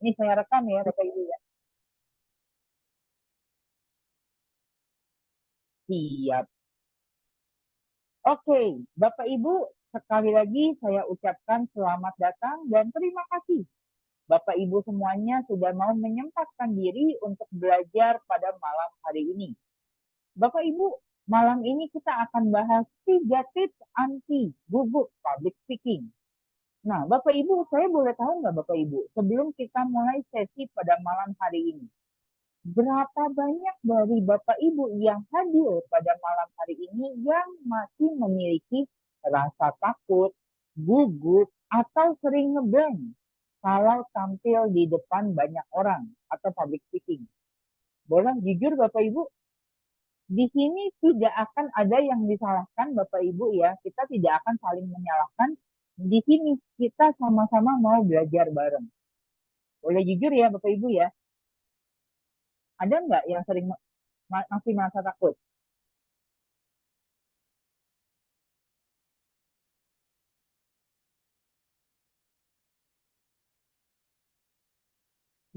Ini saya rekam ya, Bapak Ibu ya. Siap. Oke, Bapak Ibu, sekali lagi saya ucapkan selamat datang dan terima kasih. Bapak Ibu semuanya sudah mau menyempatkan diri untuk belajar pada malam hari ini. Bapak Ibu, malam ini kita akan bahas 3 tips anti gugup public speaking. Nah, Bapak Ibu, saya boleh tahu nggak Bapak Ibu, sebelum kita mulai sesi pada malam hari ini, berapa banyak dari Bapak Ibu yang hadir pada malam hari ini yang masih memiliki rasa takut, gugup, atau sering ngeblank kalau tampil di depan banyak orang atau public speaking? Boleh jujur Bapak Ibu, di sini tidak akan ada yang disalahkan Bapak Ibu ya. Kita tidak akan saling menyalahkan. Di sini kita sama-sama mau belajar bareng. Boleh jujur ya Bapak Ibu ya. Ada nggak yang sering masih merasa takut?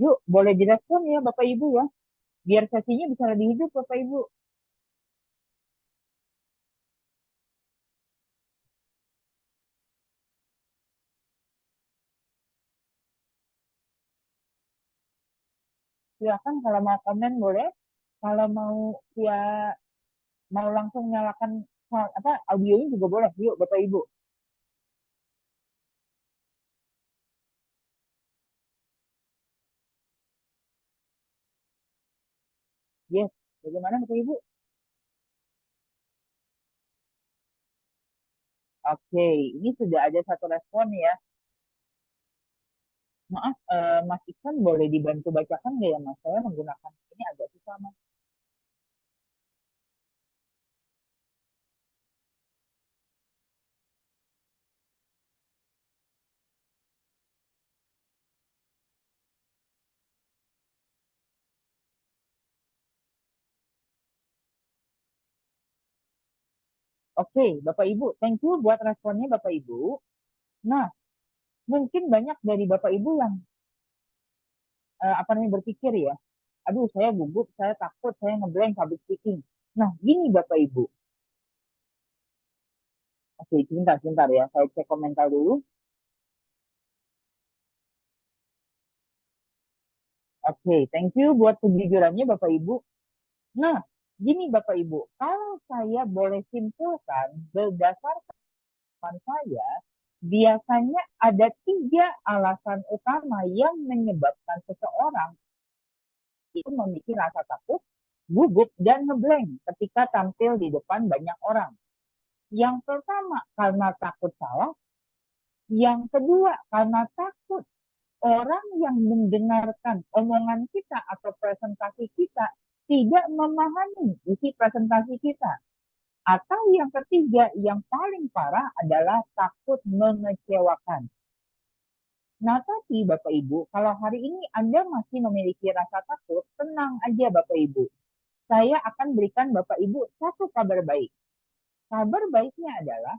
Yuk, boleh direspon ya Bapak Ibu ya. Biar sesinya bisa lebih hidup Bapak Ibu. Silakan kalau mau komen boleh. Kalau mau ya mau langsung nyalakan apa audionya juga boleh. Yuk Bapak Ibu. Yes. Bagaimana Bapak Ibu? Oke, ini sudah ada satu respon ya. Maaf, Mas Iksan boleh dibantu bacakan nggak ya Mas? Saya menggunakan ini agak susah Mas. Oke, Bapak Ibu, thank you buat responnya Bapak Ibu. Nah, mungkin banyak dari Bapak Ibu yang apa namanya berpikir ya, aduh saya gugup, saya takut, saya ngeblank public speaking. Nah, gini Bapak Ibu. Oke, sebentar, sebentar ya, saya cek komentar dulu. Oke, thank you buat kejujurannya Bapak Ibu. Nah, gini Bapak Ibu, kalau saya boleh simpulkan berdasarkan saya, biasanya ada 3 alasan utama yang menyebabkan seseorang itu memiliki rasa takut, gugup, dan ngeblank ketika tampil di depan banyak orang. Yang pertama, karena takut salah. Yang kedua, karena takut orang yang mendengarkan omongan kita atau presentasi kita tidak memahami isi presentasi kita. Atau yang ketiga, yang paling parah adalah takut mengecewakan. Nah, tapi Bapak Ibu, kalau hari ini Anda masih memiliki rasa takut, tenang aja Bapak Ibu. Saya akan berikan Bapak Ibu satu kabar baik. Kabar baiknya adalah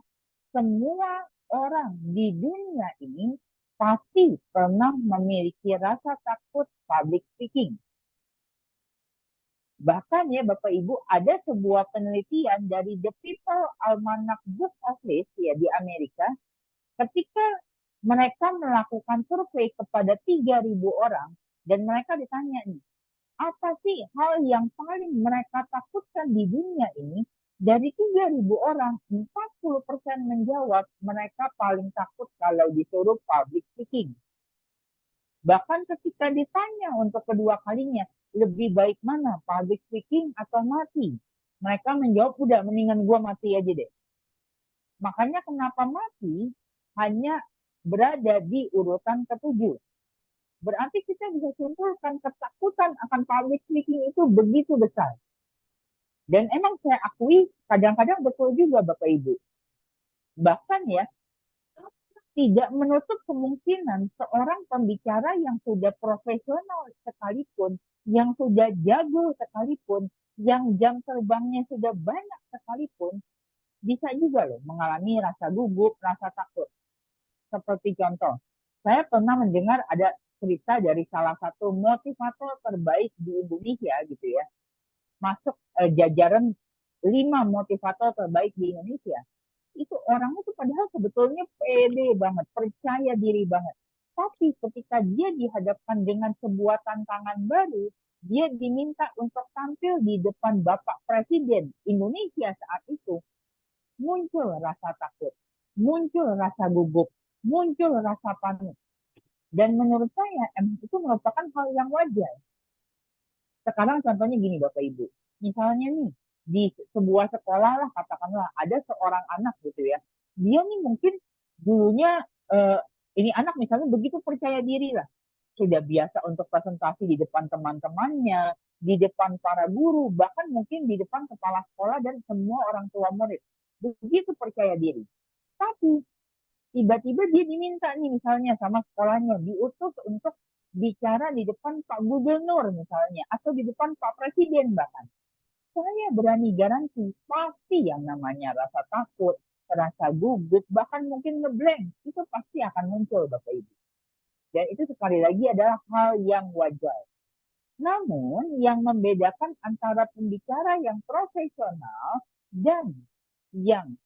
semua orang di dunia ini pasti pernah memiliki rasa takut public speaking. Bahkan ya Bapak Ibu, ada sebuah penelitian dari The People Almanac Book of List ya di Amerika, ketika mereka melakukan survei kepada 3.000 orang dan mereka ditanya nih, apa sih hal yang paling mereka takutkan di dunia ini? Dari 3.000 orang, 40% menjawab mereka paling takut kalau disuruh public speaking. Bahkan ketika ditanya untuk kedua kalinya, lebih baik mana, public speaking atau mati? Mereka menjawab, udah mendingan gua mati aja deh. Makanya kenapa mati hanya berada di urutan ketujuh. Berarti kita bisa simpulkan ketakutan akan public speaking itu begitu besar. Dan emang saya akui kadang-kadang betul juga Bapak Ibu. Bahkan ya, tidak menutup kemungkinan seorang pembicara yang sudah profesional sekalipun, yang sudah jago sekalipun, yang jam terbangnya sudah banyak sekalipun, bisa juga loh mengalami rasa gugup, rasa takut. Seperti contoh, saya pernah mendengar ada cerita dari salah satu motivator terbaik di Indonesia gitu ya, masuk jajaran 5 motivator terbaik di Indonesia. Itu orangnya tuh padahal sebetulnya pede banget, percaya diri banget. Tapi ketika dia dihadapkan dengan sebuah tantangan baru, dia diminta untuk tampil di depan Bapak Presiden Indonesia saat itu, muncul rasa takut, muncul rasa gugup, muncul rasa panik. Dan menurut saya itu merupakan hal yang wajar. Sekarang contohnya gini Bapak Ibu, misalnya nih di sebuah sekolah lah katakanlah ada seorang anak gitu ya, dia nih mungkin dulunya ini anak misalnya begitu percaya diri lah, sudah biasa untuk presentasi di depan teman-temannya, di depan para guru, bahkan mungkin di depan kepala sekolah dan semua orang tua murid. Begitu percaya diri. Tapi tiba-tiba dia diminta nih misalnya sama sekolahnya, diutus untuk bicara di depan Pak Gubernur misalnya, atau di depan Pak Presiden bahkan. Saya berani garansi, pasti yang namanya rasa takut, rasa gugup, bahkan mungkin ngeblank, itu pasti akan muncul Bapak Ibu. Dan itu sekali lagi adalah hal yang wajar. Namun, yang membedakan antara pembicara yang profesional dan yang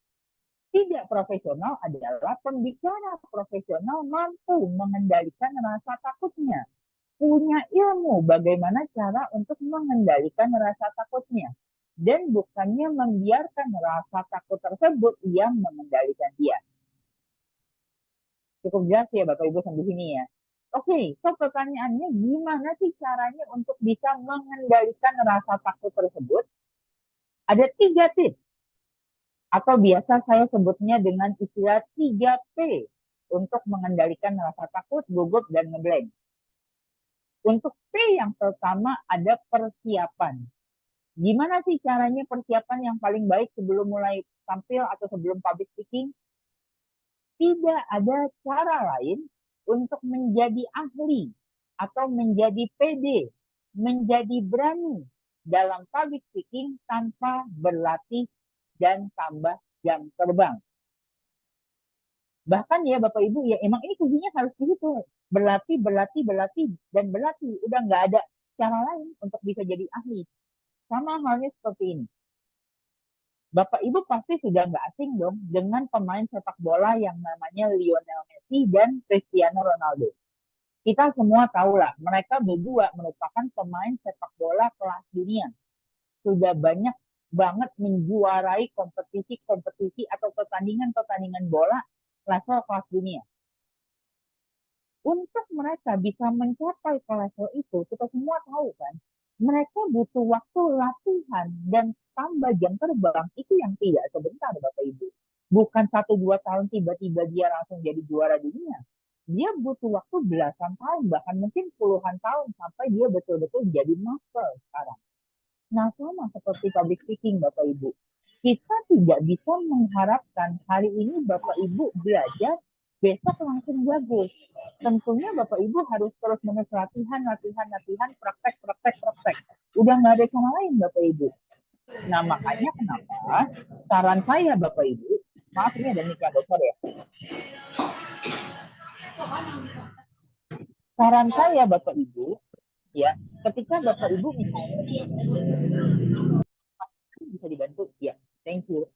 tidak profesional adalah pembicara profesional mampu mengendalikan rasa takutnya, punya ilmu bagaimana cara untuk mengendalikan rasa takutnya, dan bukannya membiarkan rasa takut tersebut yang mengendalikan dia. Cukup jelas ya Bapak Ibu sampai sini ya. Oke, so pertanyaannya gimana sih caranya untuk bisa mengendalikan rasa takut tersebut? Ada 3 tips, atau biasa saya sebutnya dengan istilah 3P untuk mengendalikan rasa takut, gugup, dan ngeblank. Untuk P yang pertama ada persiapan. Gimana sih caranya persiapan yang paling baik sebelum mulai tampil atau sebelum public speaking? Tidak ada cara lain untuk menjadi ahli atau menjadi pede, menjadi berani dalam public speaking tanpa berlatih dan tambah jam terbang. Bahkan ya Bapak Ibu ya emang ini kuncinya harus begitu. Berlatih, berlatih, berlatih, dan berlatih. Udah nggak ada cara lain untuk bisa jadi ahli. Sama halnya seperti ini. Bapak Ibu pasti sudah nggak asing dong dengan pemain sepak bola yang namanya Lionel Messi dan Cristiano Ronaldo. Kita semua tahu lah, mereka berdua merupakan pemain sepak bola kelas dunia. Sudah banyak banget menjuarai kompetisi-kompetisi atau pertandingan-pertandingan bola level kelas dunia. Untuk mereka bisa mencapai ke level itu, kita semua tahu kan, mereka butuh waktu latihan dan tambah jam terbang itu yang tidak sebentar Bapak Ibu. Bukan 1-2 tahun tiba-tiba dia langsung jadi juara dunia. Dia butuh waktu belasan tahun, bahkan mungkin puluhan tahun sampai dia betul-betul jadi master sekarang. Nah, sama seperti public speaking Bapak Ibu. Kita tidak bisa mengharapkan hari ini Bapak Ibu belajar, besok langsung jago. Tentunya Bapak Ibu harus terus-menerus latihan, praktek. Udah nggak ada cara lain Bapak Ibu. Nah, makanya kenapa saran saya Bapak Ibu, maaf ini ada mic yang bocor ya. Saran saya Bapak Ibu, ya, ketika Bapak Ibu misalnya bisa dibantu, ya, thank you.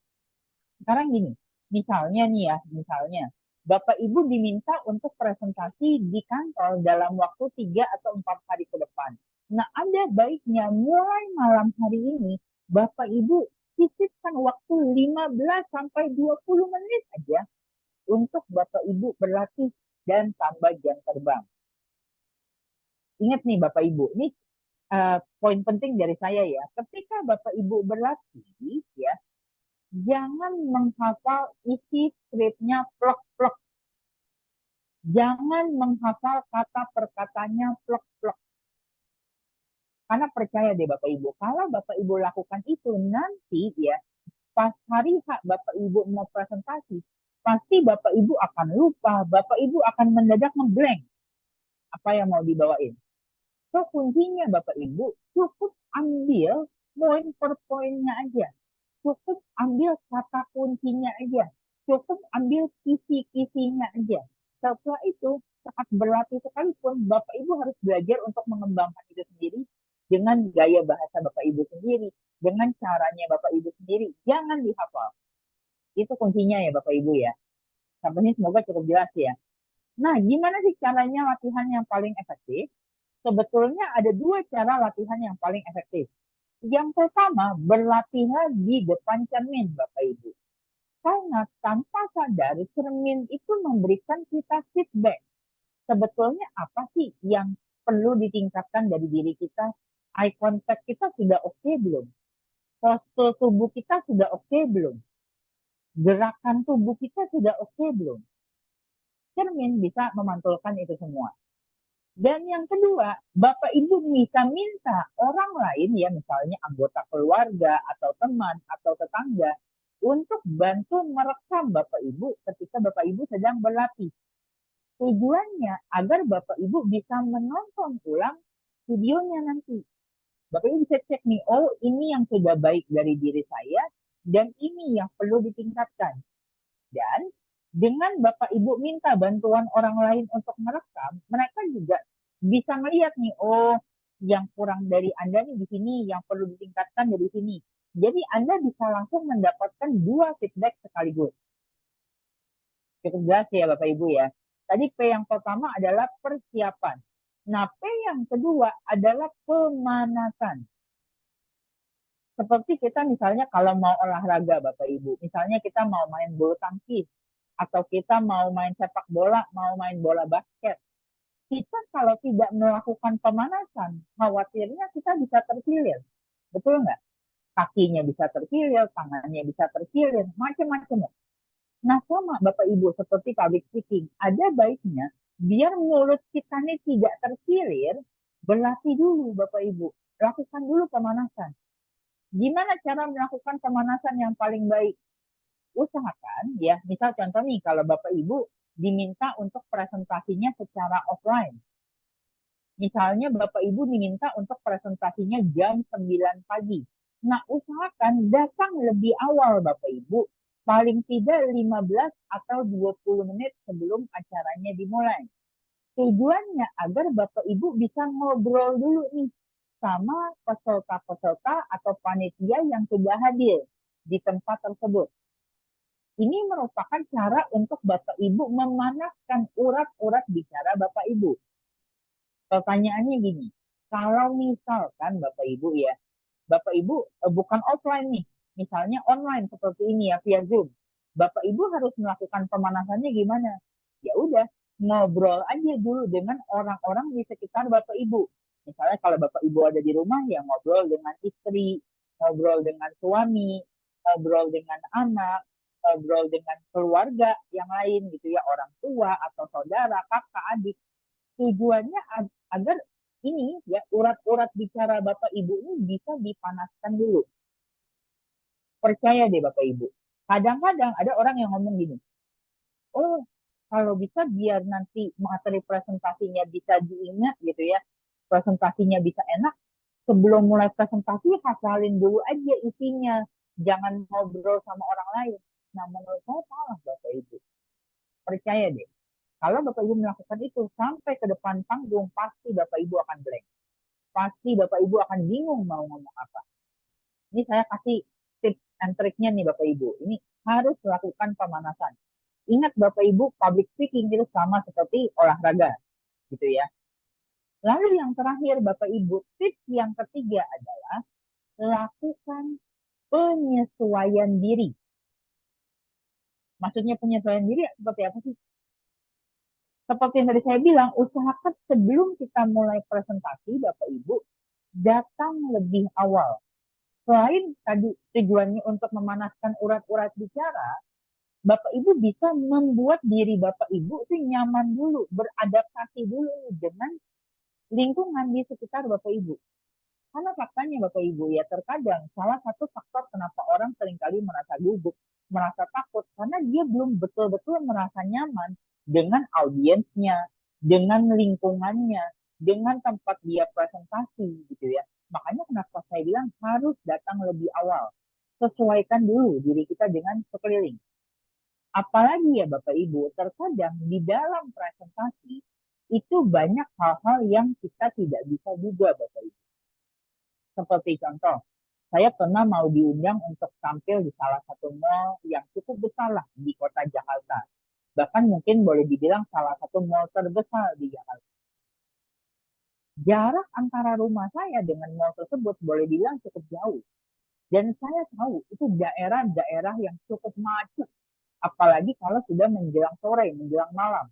Sekarang gini, misalnya nih ya, misalnya Bapak Ibu diminta untuk presentasi di kantor dalam waktu 3 atau 4 hari ke depan. Nah, ada baiknya mulai malam hari ini Bapak Ibu sisipkan waktu 15 sampai 20 menit aja untuk Bapak Ibu berlatih dan tambah jam terbang. Ingat nih Bapak Ibu, ini poin penting dari saya ya. Ketika Bapak Ibu berlatih ya, jangan menghafal isi skripnya plek-plek. Jangan menghafal kata perkatanya plek-plek. Karena percaya deh Bapak Ibu, kalau Bapak Ibu lakukan itu nanti ya, pas hari Bapak Ibu mau presentasi, pasti Bapak Ibu akan lupa, Bapak Ibu akan mendadak ngeblank apa yang mau dibawain. So kuncinya Bapak Ibu, cukup ambil poin per poinnya aja. Cukup ambil kata kuncinya aja. Cukup ambil kisi-kisinya aja. Setelah itu, saat berlatih sekalipun, Bapak Ibu harus belajar untuk mengembangkan itu sendiri dengan gaya bahasa Bapak Ibu sendiri, dengan caranya Bapak Ibu sendiri. Jangan dihafal. Itu kuncinya ya Bapak Ibu ya. Sampai ini semoga cukup jelas ya. Nah, gimana sih caranya latihan yang paling efektif? Sebetulnya ada dua cara latihan yang paling efektif. Yang pertama, berlatihlah di depan cermin, Bapak Ibu. Karena tanpa sadar, cermin itu memberikan kita feedback. Sebetulnya apa sih yang perlu ditingkatkan dari diri kita? Eye contact kita sudah oke belum? Postur tubuh kita sudah oke belum? Gerakan tubuh kita sudah oke belum? Cermin bisa memantulkan itu semua. Dan yang kedua, Bapak Ibu bisa minta orang lain ya, misalnya anggota keluarga atau teman atau tetangga, untuk bantu merekam Bapak Ibu ketika Bapak Ibu sedang berlatih. Tujuannya agar Bapak Ibu bisa menonton ulang videonya nanti. Bapak Ibu bisa cek nih, oh ini yang sudah baik dari diri saya, dan ini yang perlu ditingkatkan. Dan dengan Bapak Ibu minta bantuan orang lain untuk merekam, mereka juga bisa melihat nih, oh yang kurang dari Anda nih di sini, yang perlu ditingkatkan dari sini. Jadi Anda bisa langsung mendapatkan dua feedback sekaligus. Cukup jelas ya Bapak Ibu ya. Tadi P yang pertama adalah persiapan. Nah, P yang kedua adalah pemanasan. Seperti kita misalnya kalau mau olahraga Bapak Ibu, misalnya kita mau main bulu tangkis, atau kita mau main sepak bola, mau main bola basket. Kita kalau tidak melakukan pemanasan, khawatirnya kita bisa terkilir. Betul nggak? Kakinya bisa terkilir, tangannya bisa terkilir, macam-macam. Nah, sama Bapak Ibu seperti public speaking, ada baiknya biar mulut kita ini tidak terkilir, berlatih dulu Bapak Ibu. Lakukan dulu pemanasan. Gimana cara melakukan pemanasan yang paling baik? Usahakan ya, misal contoh nih kalau Bapak Ibu diminta untuk presentasinya secara offline. Misalnya Bapak Ibu diminta untuk presentasinya jam 9 pagi. Nah, usahakan datang lebih awal Bapak Ibu, paling tidak 15 atau 20 menit sebelum acaranya dimulai. Tujuannya agar Bapak Ibu bisa ngobrol dulu nih sama peserta-peserta atau panitia yang sudah hadir di tempat tersebut. Ini merupakan cara untuk Bapak Ibu memanaskan urat-urat bicara Bapak Ibu. Pertanyaannya gini, kalau misalkan Bapak Ibu ya, Bapak Ibu bukan offline nih, misalnya online seperti ini ya via Zoom. Bapak Ibu harus melakukan pemanasannya gimana? Ya udah, ngobrol aja dulu dengan orang-orang di sekitar Bapak Ibu. Misalnya kalau Bapak Ibu ada di rumah ya ngobrol dengan istri, ngobrol dengan suami, ngobrol dengan anak, ngobrol dengan keluarga yang lain gitu ya, orang tua atau saudara, kakak, adik. Tujuannya agar ini ya urat-urat bicara Bapak Ibu ini bisa dipanaskan dulu. Percaya deh Bapak Ibu. Kadang-kadang ada orang yang ngomong gini, oh kalau bisa biar nanti materi presentasinya bisa diingat gitu ya, presentasinya bisa enak, sebelum mulai presentasi hafalin dulu aja isinya, jangan ngobrol sama orang lain. Nah menurut saya salah Bapak Ibu. Percaya deh, kalau Bapak Ibu melakukan itu sampai ke depan panggung, pasti Bapak Ibu akan blank. Pasti Bapak Ibu akan bingung mau ngomong apa. Ini saya kasih tips and triknya nih Bapak Ibu. Ini harus melakukan pemanasan. Ingat Bapak Ibu, public speaking itu sama seperti olahraga, gitu ya. Lalu yang terakhir Bapak Ibu, tips yang ketiga adalah lakukan penyesuaian diri. Maksudnya penyesuaian diri seperti apa sih? Seperti yang tadi saya bilang, usahakan sebelum kita mulai presentasi, Bapak Ibu, datang lebih awal. Selain tadi tujuannya untuk memanaskan urat-urat bicara, Bapak Ibu bisa membuat diri Bapak Ibu itu nyaman dulu, beradaptasi dulu dengan lingkungan di sekitar Bapak Ibu. Karena faktanya Bapak Ibu ya terkadang salah satu faktor kenapa orang seringkali merasa gugup, merasa takut, karena dia belum betul-betul merasa nyaman dengan audiensnya, dengan lingkungannya, dengan tempat dia presentasi gitu ya. Makanya kenapa saya bilang harus datang lebih awal. Sesuaikan dulu diri kita dengan sekeliling. Apalagi ya Bapak Ibu, terkadang di dalam presentasi itu banyak hal-hal yang kita tidak bisa duga, Bapak Ibu. Seperti contoh, saya pernah mau diundang untuk tampil di salah satu mall yang cukup besar lah di kota Jakarta. Bahkan mungkin boleh dibilang salah satu mall terbesar di Jakarta. Jarak antara rumah saya dengan mall tersebut boleh dibilang cukup jauh. Dan saya tahu itu daerah-daerah yang cukup macet. Apalagi kalau sudah menjelang sore, menjelang malam.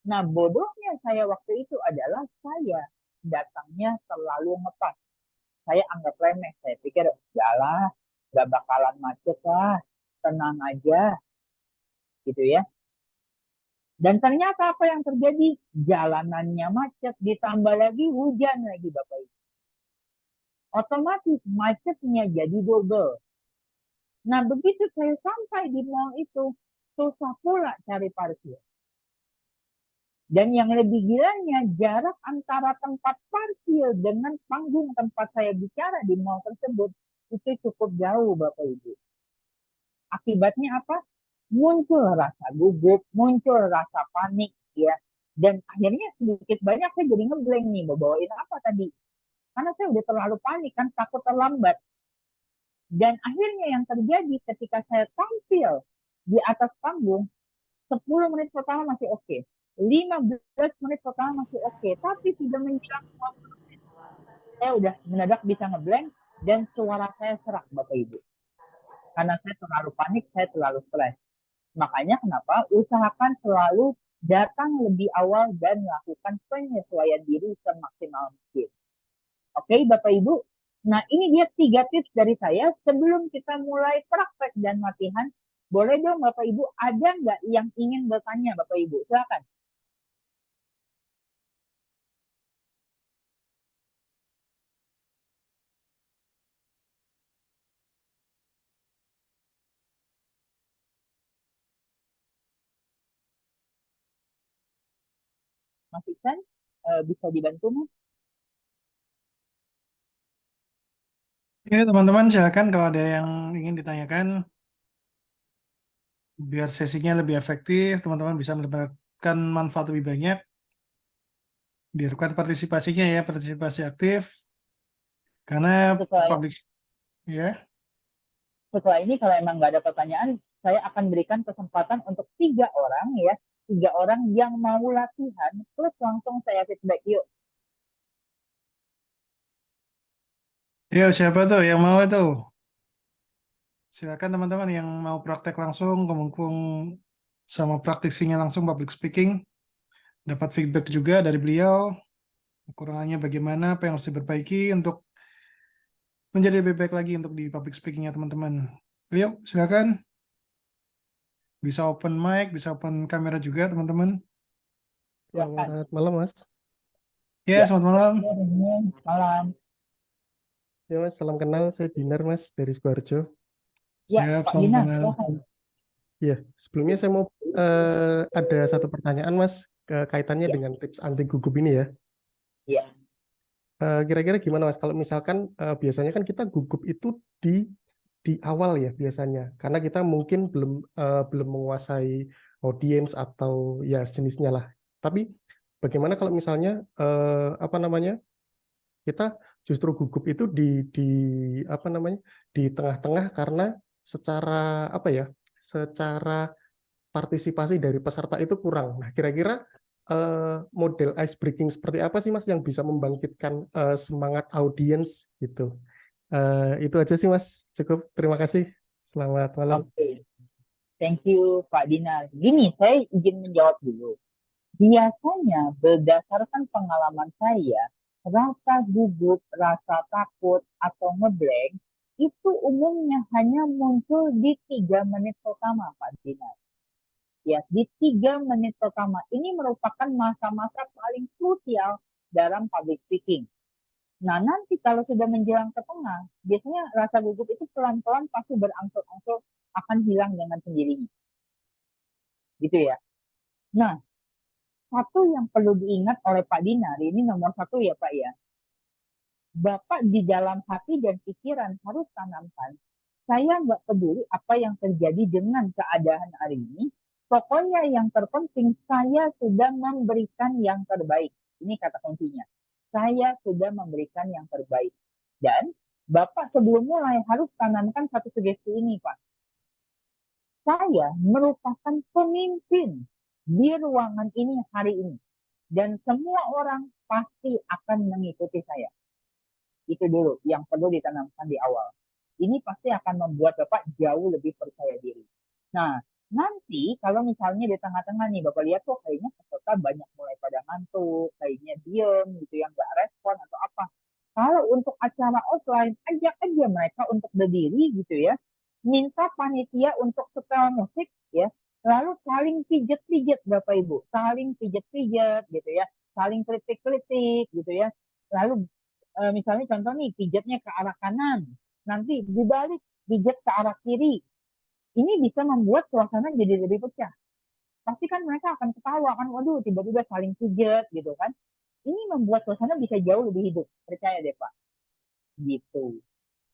Nah, bodohnya saya waktu itu adalah saya datangnya terlalu ngepas. Saya anggap remeh. Saya pikir, yalah, gak bakalan macet lah. Tenang aja, gitu ya. Dan ternyata apa yang terjadi? Jalanannya macet, ditambah lagi hujan lagi, Bapak Ibu. Otomatis macetnya jadi double. Nah, begitu saya sampai di mall itu, susah pula cari parkir. Dan yang lebih gilanya, jarak antara tempat parkir dengan panggung tempat saya bicara di mall tersebut, itu cukup jauh, Bapak Ibu. Akibatnya apa? Muncul rasa gugup, muncul rasa panik, ya. Dan akhirnya sedikit banyak saya jadi ngeblank nih, bawain apa tadi. Karena saya udah terlalu panik kan, takut terlambat. Dan akhirnya yang terjadi ketika saya tampil di atas panggung, 10 menit pertama masih oke. 15 menit pertama masih oke. Tapi tidak menjelang 20 menit, saya udah mendadak bisa ngeblank dan suara saya serak, Bapak Ibu. Karena saya terlalu panik, saya terlalu stres. Makanya kenapa usahakan selalu datang lebih awal dan melakukan penyesuaian diri semaksimal mungkin. Oke, Bapak Ibu. Nah, ini dia 3 tips dari saya sebelum kita mulai praktek dan latihan. Boleh dong Bapak Ibu, ada nggak yang ingin bertanya Bapak Ibu? Silakan. Mas Iksan, bisa dibantu Mas? Oke, teman-teman, silakan kalau ada yang ingin ditanyakan, biar sesinya lebih efektif, teman-teman bisa mendapatkan manfaat lebih banyak. Diharapkan partisipasinya ya, partisipasi aktif, karena Setelah, public ya. setelah ini kalau emang nggak ada pertanyaan, saya akan berikan kesempatan untuk 3 orang ya. 3 orang yang mau latihan, terus langsung saya feedback. Yuk, Yuk, siapa tuh yang mau tuh? Silakan teman-teman yang mau praktek langsung, mumpung sama praktisinya langsung public speaking, dapat feedback juga dari beliau, kekurangannya bagaimana, apa yang harus diperbaiki untuk menjadi lebih baik lagi untuk di public speakingnya teman-teman. Yuk, silakan. Bisa open mic, bisa open kamera juga teman-teman. silakan. Selamat malam, Mas. Ya, Ya, selamat malam. malam. Ya, Mas, salam kenal. Saya Dinar, Mas, dari Sukoharjo. Ya, Siap, Pak selamat Dina, kenal. silakan. Ya, sebelumnya saya mau ada satu pertanyaan, Mas, kaitannya Ya, dengan tips anti gugup ini ya. ya. Kira-kira gimana, Mas? Kalau misalkan biasanya kan kita gugup itu di awal ya biasanya, karena kita mungkin belum menguasai audiens atau ya sejenisnya lah. Tapi bagaimana kalau misalnya apa namanya? Kita justru gugup itu di apa namanya di tengah-tengah karena secara apa ya secara partisipasi dari peserta itu kurang. Nah, kira-kira model ice breaking seperti apa sih Mas yang bisa membangkitkan semangat audiens gitu. Itu aja sih Mas, cukup, terima kasih, selamat malam. Oke, thank you Pak Dina. Gini, saya izin menjawab dulu. Biasanya berdasarkan pengalaman saya, rasa gugup, rasa takut, atau ngeblank itu umumnya hanya muncul di 3 menit pertama, Pak Dina. Ya, di 3 menit pertama ini merupakan masa-masa paling krusial dalam public speaking. Nah, nanti kalau sudah menjelang ke tengah, biasanya rasa gugup itu pelan-pelan pasti berangsur-angsur akan hilang dengan sendirinya. Gitu ya. Nah, satu yang perlu diingat oleh Pak Dinar, ini nomor satu ya Pak ya. Bapak di dalam hati dan pikiran harus tanamkan, saya nggak peduli apa yang terjadi dengan keadaan hari ini, Pokoknya yang terpenting saya sudah memberikan yang terbaik. Ini kata kuncinya. Saya sudah memberikan yang terbaik. Dan Bapak sebelum mulai harus tanamkan satu sugesti ini, Pak. Saya merupakan pemimpin di ruangan ini hari ini. Dan semua orang pasti akan mengikuti saya. Itu dulu yang perlu ditanamkan di awal. Ini pasti akan membuat Bapak jauh lebih percaya diri. Nah, nanti kalau misalnya di tengah-tengah nih Bapak lihat tuh kayaknya peserta banyak mulai pada ngantuk, kayaknya diem gitu yang nggak respon atau apa. Kalau untuk acara offline, ajak aja mereka untuk berdiri gitu ya. Minta panitia untuk setel musik ya. Lalu saling pijet-pijet Bapak Ibu, saling pijet-pijet gitu ya, saling kritik-kritik gitu ya. Lalu misalnya contoh nih pijatnya ke arah kanan, nanti dibalik pijat ke arah kiri. Ini bisa membuat suasana jadi lebih pecah. Pasti kan mereka akan ketawa kan, waduh tiba-tiba saling pijat gitu kan. Ini membuat suasana bisa jauh lebih hidup, percaya deh Pak. Gitu.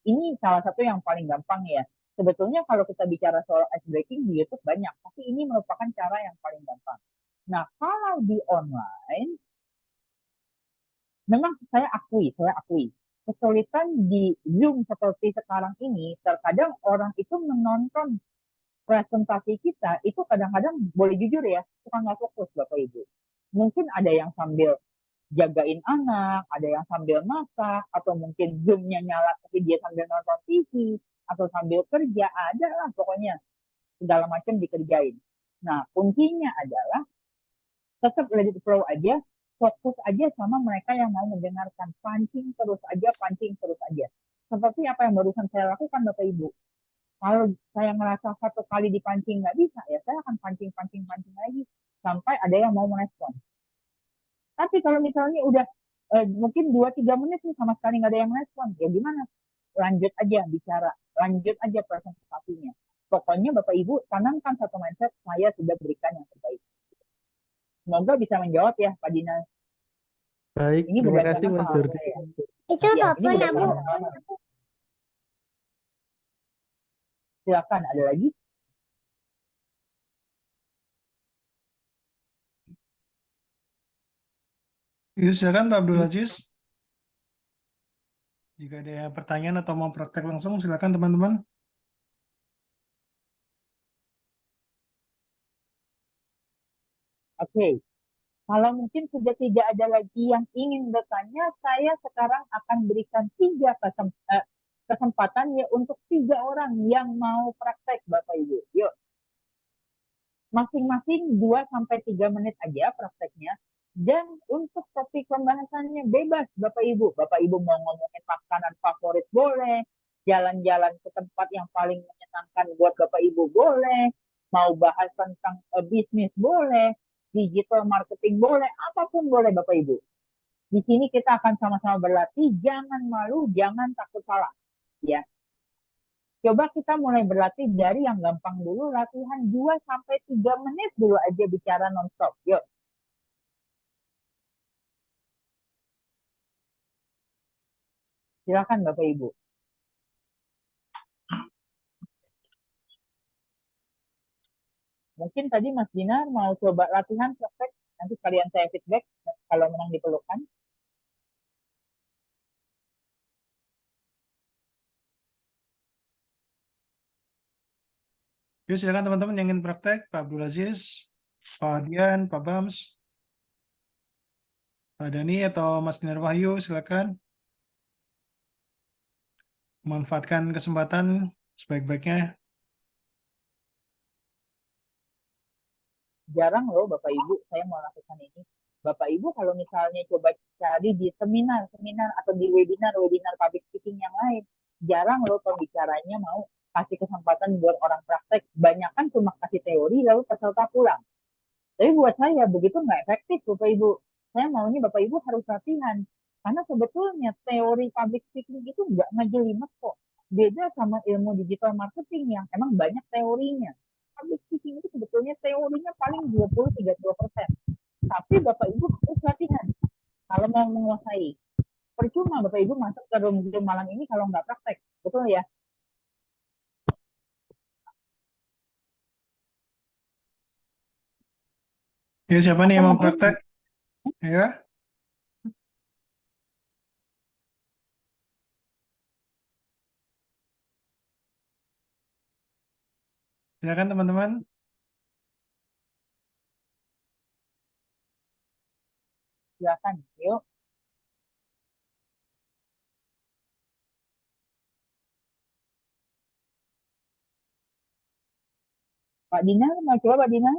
Ini salah satu yang paling gampang ya. Sebetulnya kalau kita bicara soal ice breaking di YouTube banyak, tapi ini merupakan cara yang paling gampang. Nah, kalau di online, memang saya akui, kesulitan di Zoom seperti sekarang ini, terkadang orang itu menonton presentasi kita, itu kadang-kadang boleh jujur ya, suka nggak fokus Bapak Ibu. Mungkin ada yang sambil jagain anak, ada yang sambil masak, atau mungkin Zoom-nya nyala tapi dia sambil nonton TV, atau sambil kerja, ada lah pokoknya segala macam dikerjain. Nah, kuncinya adalah tetap let it flow aja, fokus aja sama mereka yang mau mendengarkan, pancing terus aja, seperti apa yang barusan saya lakukan Bapak Ibu. Kalau saya merasa satu kali dipancing nggak bisa ya saya akan pancing lagi sampai ada yang mau merespon. Tapi kalau misalnya udah mungkin 2-3 menit nih sama sekali nggak ada yang merespon, ya gimana, lanjut aja bicara, lanjut aja presentasinya. Pokoknya Bapak Ibu tanamkan satu mindset, saya sudah berikan yang terbaik. Semoga bisa menjawab ya Pak Dinas. Baik, Ini terima kasih berdasarkan Mas pengalaman Jordi. saya. Itu Ya, ini telepon ya, Bu. berdasarkan pengalaman. Silakan, ada lagi? Ya, silakan Pak Abdul Aziz. Jika ada pertanyaan atau mau praktek langsung, silakan teman-teman. Oke, kalau mungkin sudah tidak ada lagi yang ingin bertanya, saya sekarang akan berikan 3 kesempatan ya untuk 3 orang yang mau praktek Bapak Ibu. Yuk, masing-masing 2-3 menit aja prakteknya. Dan untuk topik pembahasannya bebas Bapak Ibu. Bapak Ibu mau ngomongin makanan favorit boleh, jalan-jalan ke tempat yang paling menyenangkan buat Bapak Ibu boleh, mau bahas tentang bisnis boleh, digital marketing boleh, apapun boleh Bapak Ibu. Di sini kita akan sama-sama berlatih, jangan malu, jangan takut salah. Ya. Coba kita mulai berlatih dari yang gampang dulu, latihan 2-3 menit dulu aja bicara nonstop. Yuk. Silakan Bapak Ibu. Mungkin tadi Mas Dinar mau coba latihan praktek, nanti kalian saya feedback kalau memang diperlukan. Yuk, silakan teman-teman yang ingin praktek, Pak Abdul Aziz, Pak Adian, Pak Bams, Pak Dani atau Mas Dinar Wahyu, silakan. Manfaatkan kesempatan sebaik-baiknya. Jarang loh Bapak Ibu saya mau lakukan ini. Bapak Ibu kalau misalnya coba cari di seminar atau di webinar public speaking yang lain, jarang loh pembicaranya mau kasih kesempatan buat orang praktek. Banyak kan cuma kasih teori lalu peserta pulang. Tapi buat saya begitu nggak efektif Bapak Ibu. Saya maunya Bapak Ibu harus latihan. Karena sebetulnya teori public speaking itu nggak ngejelimet kok. Beda sama ilmu digital marketing yang emang banyak teorinya. Public speaking itu sebetulnya teorinya paling 20-30%. Tapi Bapak Ibu harus latihan kalau mau menguasai. Percuma Bapak Ibu masuk ke room malam ini kalau nggak praktek. Betul ya? Ya, siapa nih Atau yang mau mungkin praktek? Ya, silakan teman-teman. silakan, yuk. Pak Dina, mau coba Pak Dina?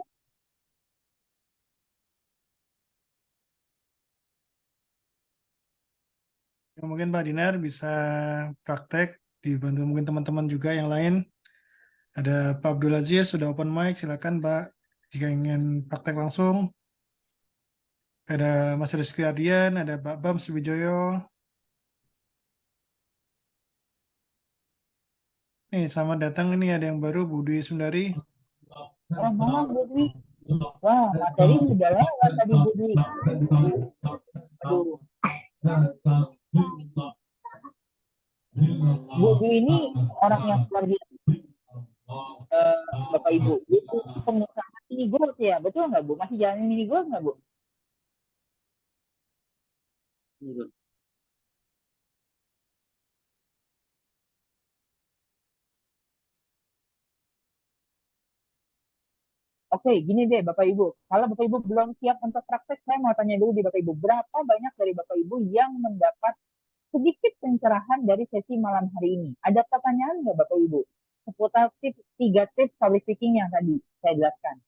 Ya, mungkin Pak Dinar bisa praktek, dibantu mungkin teman-teman juga yang lain. Ada Pak Abdul Aziz, sudah open mic, silakan Pak. Jika ingin praktek langsung. Ada Mas Rizky Ardian, ada Pak Bam Subijoyo. Nih, selamat datang, ini ada yang baru, Bu Dwi Sundari. Oh, malam Bu Dwi. Wah, materi sudah lewat tadi Bu Dwi. Aduh, Bu Dwi ini orang yang luar biasa, Bapak Ibu. Itu pengusaha mini golf ya, betul nggak Bu? Masih jalan mini golf nggak Bu? Oke, gini deh Bapak Ibu. Kalau Bapak Ibu belum siap untuk praktek, saya mau tanya dulu di Bapak Ibu. Berapa banyak dari Bapak Ibu yang mendapat sedikit pencerahan dari sesi malam hari ini? Ada pertanyaan nggak Bapak Ibu? Seputar tips, 3 tips public speaking yang tadi saya jelaskan.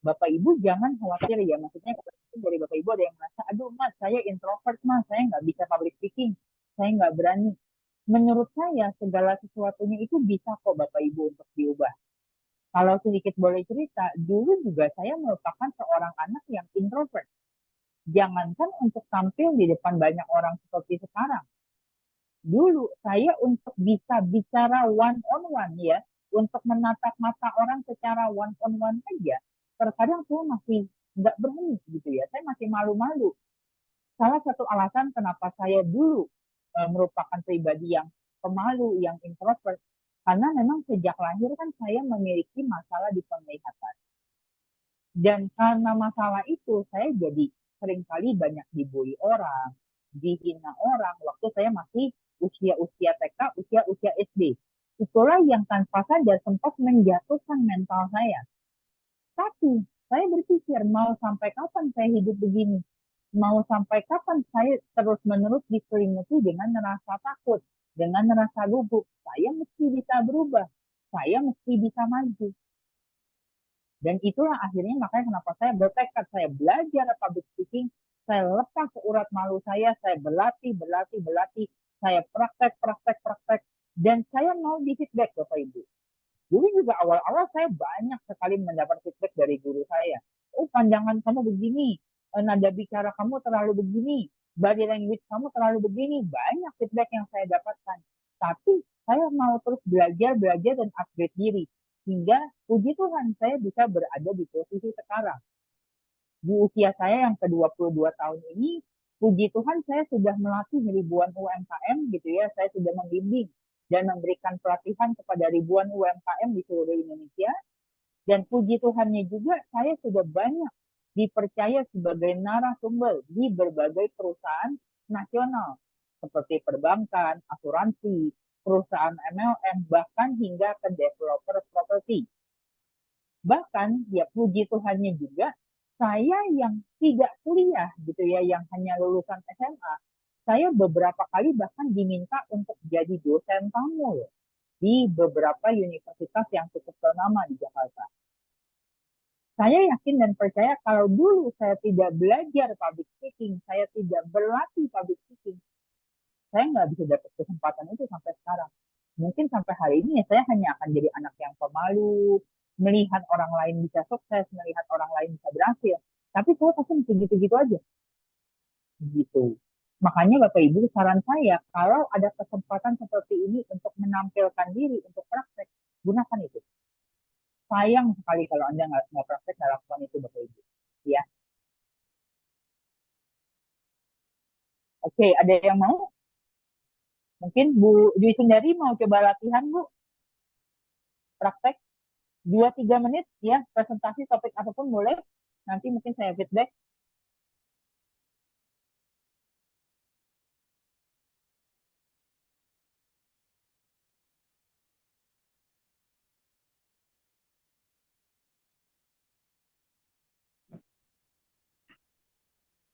Bapak Ibu jangan khawatir ya, maksudnya dari Bapak Ibu ada yang merasa, aduh Mas, saya introvert Mas, saya nggak bisa public speaking, saya nggak berani. Menurut saya segala sesuatunya itu bisa kok Bapak Ibu untuk diubah. Kalau sedikit boleh cerita, dulu juga saya merupakan seorang anak yang introvert. Jangankan untuk tampil di depan banyak orang seperti sekarang. Dulu saya untuk bisa bicara one on one ya, untuk menatap mata orang secara one on one aja, terkadang saya masih nggak berani gitu ya, saya masih malu-malu. Salah satu alasan kenapa saya dulu merupakan pribadi yang pemalu, yang introvert, karena memang sejak lahir kan saya memiliki masalah di penglihatan. Dan karena masalah itu, saya jadi seringkali banyak dibully orang, dihina orang waktu saya masih usia-usia TK, usia-usia SD. Itulah yang tanpa sadar sempat menjatuhkan mental saya. Tapi saya berpikir, mau sampai kapan saya hidup begini? Mau sampai kapan saya terus-menerus diselimuti dengan rasa takut, dengan rasa gugup? Saya mesti bisa berubah. Saya mesti bisa maju. Dan itulah akhirnya makanya kenapa saya bertekad, saya belajar public speaking, saya lepas urat malu saya berlatih, berlatih, berlatih, saya praktek, praktek, praktek, dan saya mau di feedback Bapak Ibu. Dulu juga awal-awal saya banyak sekali mendapat feedback dari guru saya. Oh, pandangan kamu begini, nada bicara kamu terlalu begini, body language kamu terlalu begini. Banyak feedback yang saya dapatkan. Tapi saya mau terus belajar, belajar dan upgrade diri. Hingga puji Tuhan saya bisa berada di posisi sekarang. Di usia saya yang ke-22 tahun ini, puji Tuhan saya sudah melatih ribuan UMKM gitu ya. Saya sudah membimbing dan memberikan pelatihan kepada ribuan UMKM di seluruh Indonesia. Dan puji Tuhannya juga saya sudah banyak dipercaya sebagai narasumber di berbagai perusahaan nasional seperti perbankan, asuransi, perusahaan MLM, bahkan hingga ke developer properti. Bahkan ya puji Tuhannya juga saya yang tidak kuliah gitu ya, yang hanya lulusan SMA, saya beberapa kali bahkan diminta untuk jadi dosen tamu di beberapa universitas yang cukup ternama di Jakarta. Saya yakin dan percaya kalau dulu saya tidak belajar public speaking, saya tidak berlatih public speaking, saya nggak bisa dapat kesempatan itu sampai sekarang. Mungkin sampai hari ini ya saya hanya akan jadi anak yang pemalu, melihat orang lain bisa sukses, melihat orang lain bisa berhasil. Tapi saya pasti masih gitu-gitu aja. Gitu. Makanya Bapak Ibu, saran saya, kalau ada kesempatan seperti ini untuk menampilkan diri, untuk praktek, gunakan itu. sayang sekali kalau Anda nggak praktek nggak lakukan itu Bapak Ibu. Ya, oke, ada yang mau? Mungkin Bu Dwi Sundari mau coba latihan Bu, praktek 2-3 menit ya, presentasi topik apapun boleh. Nanti mungkin saya feedback.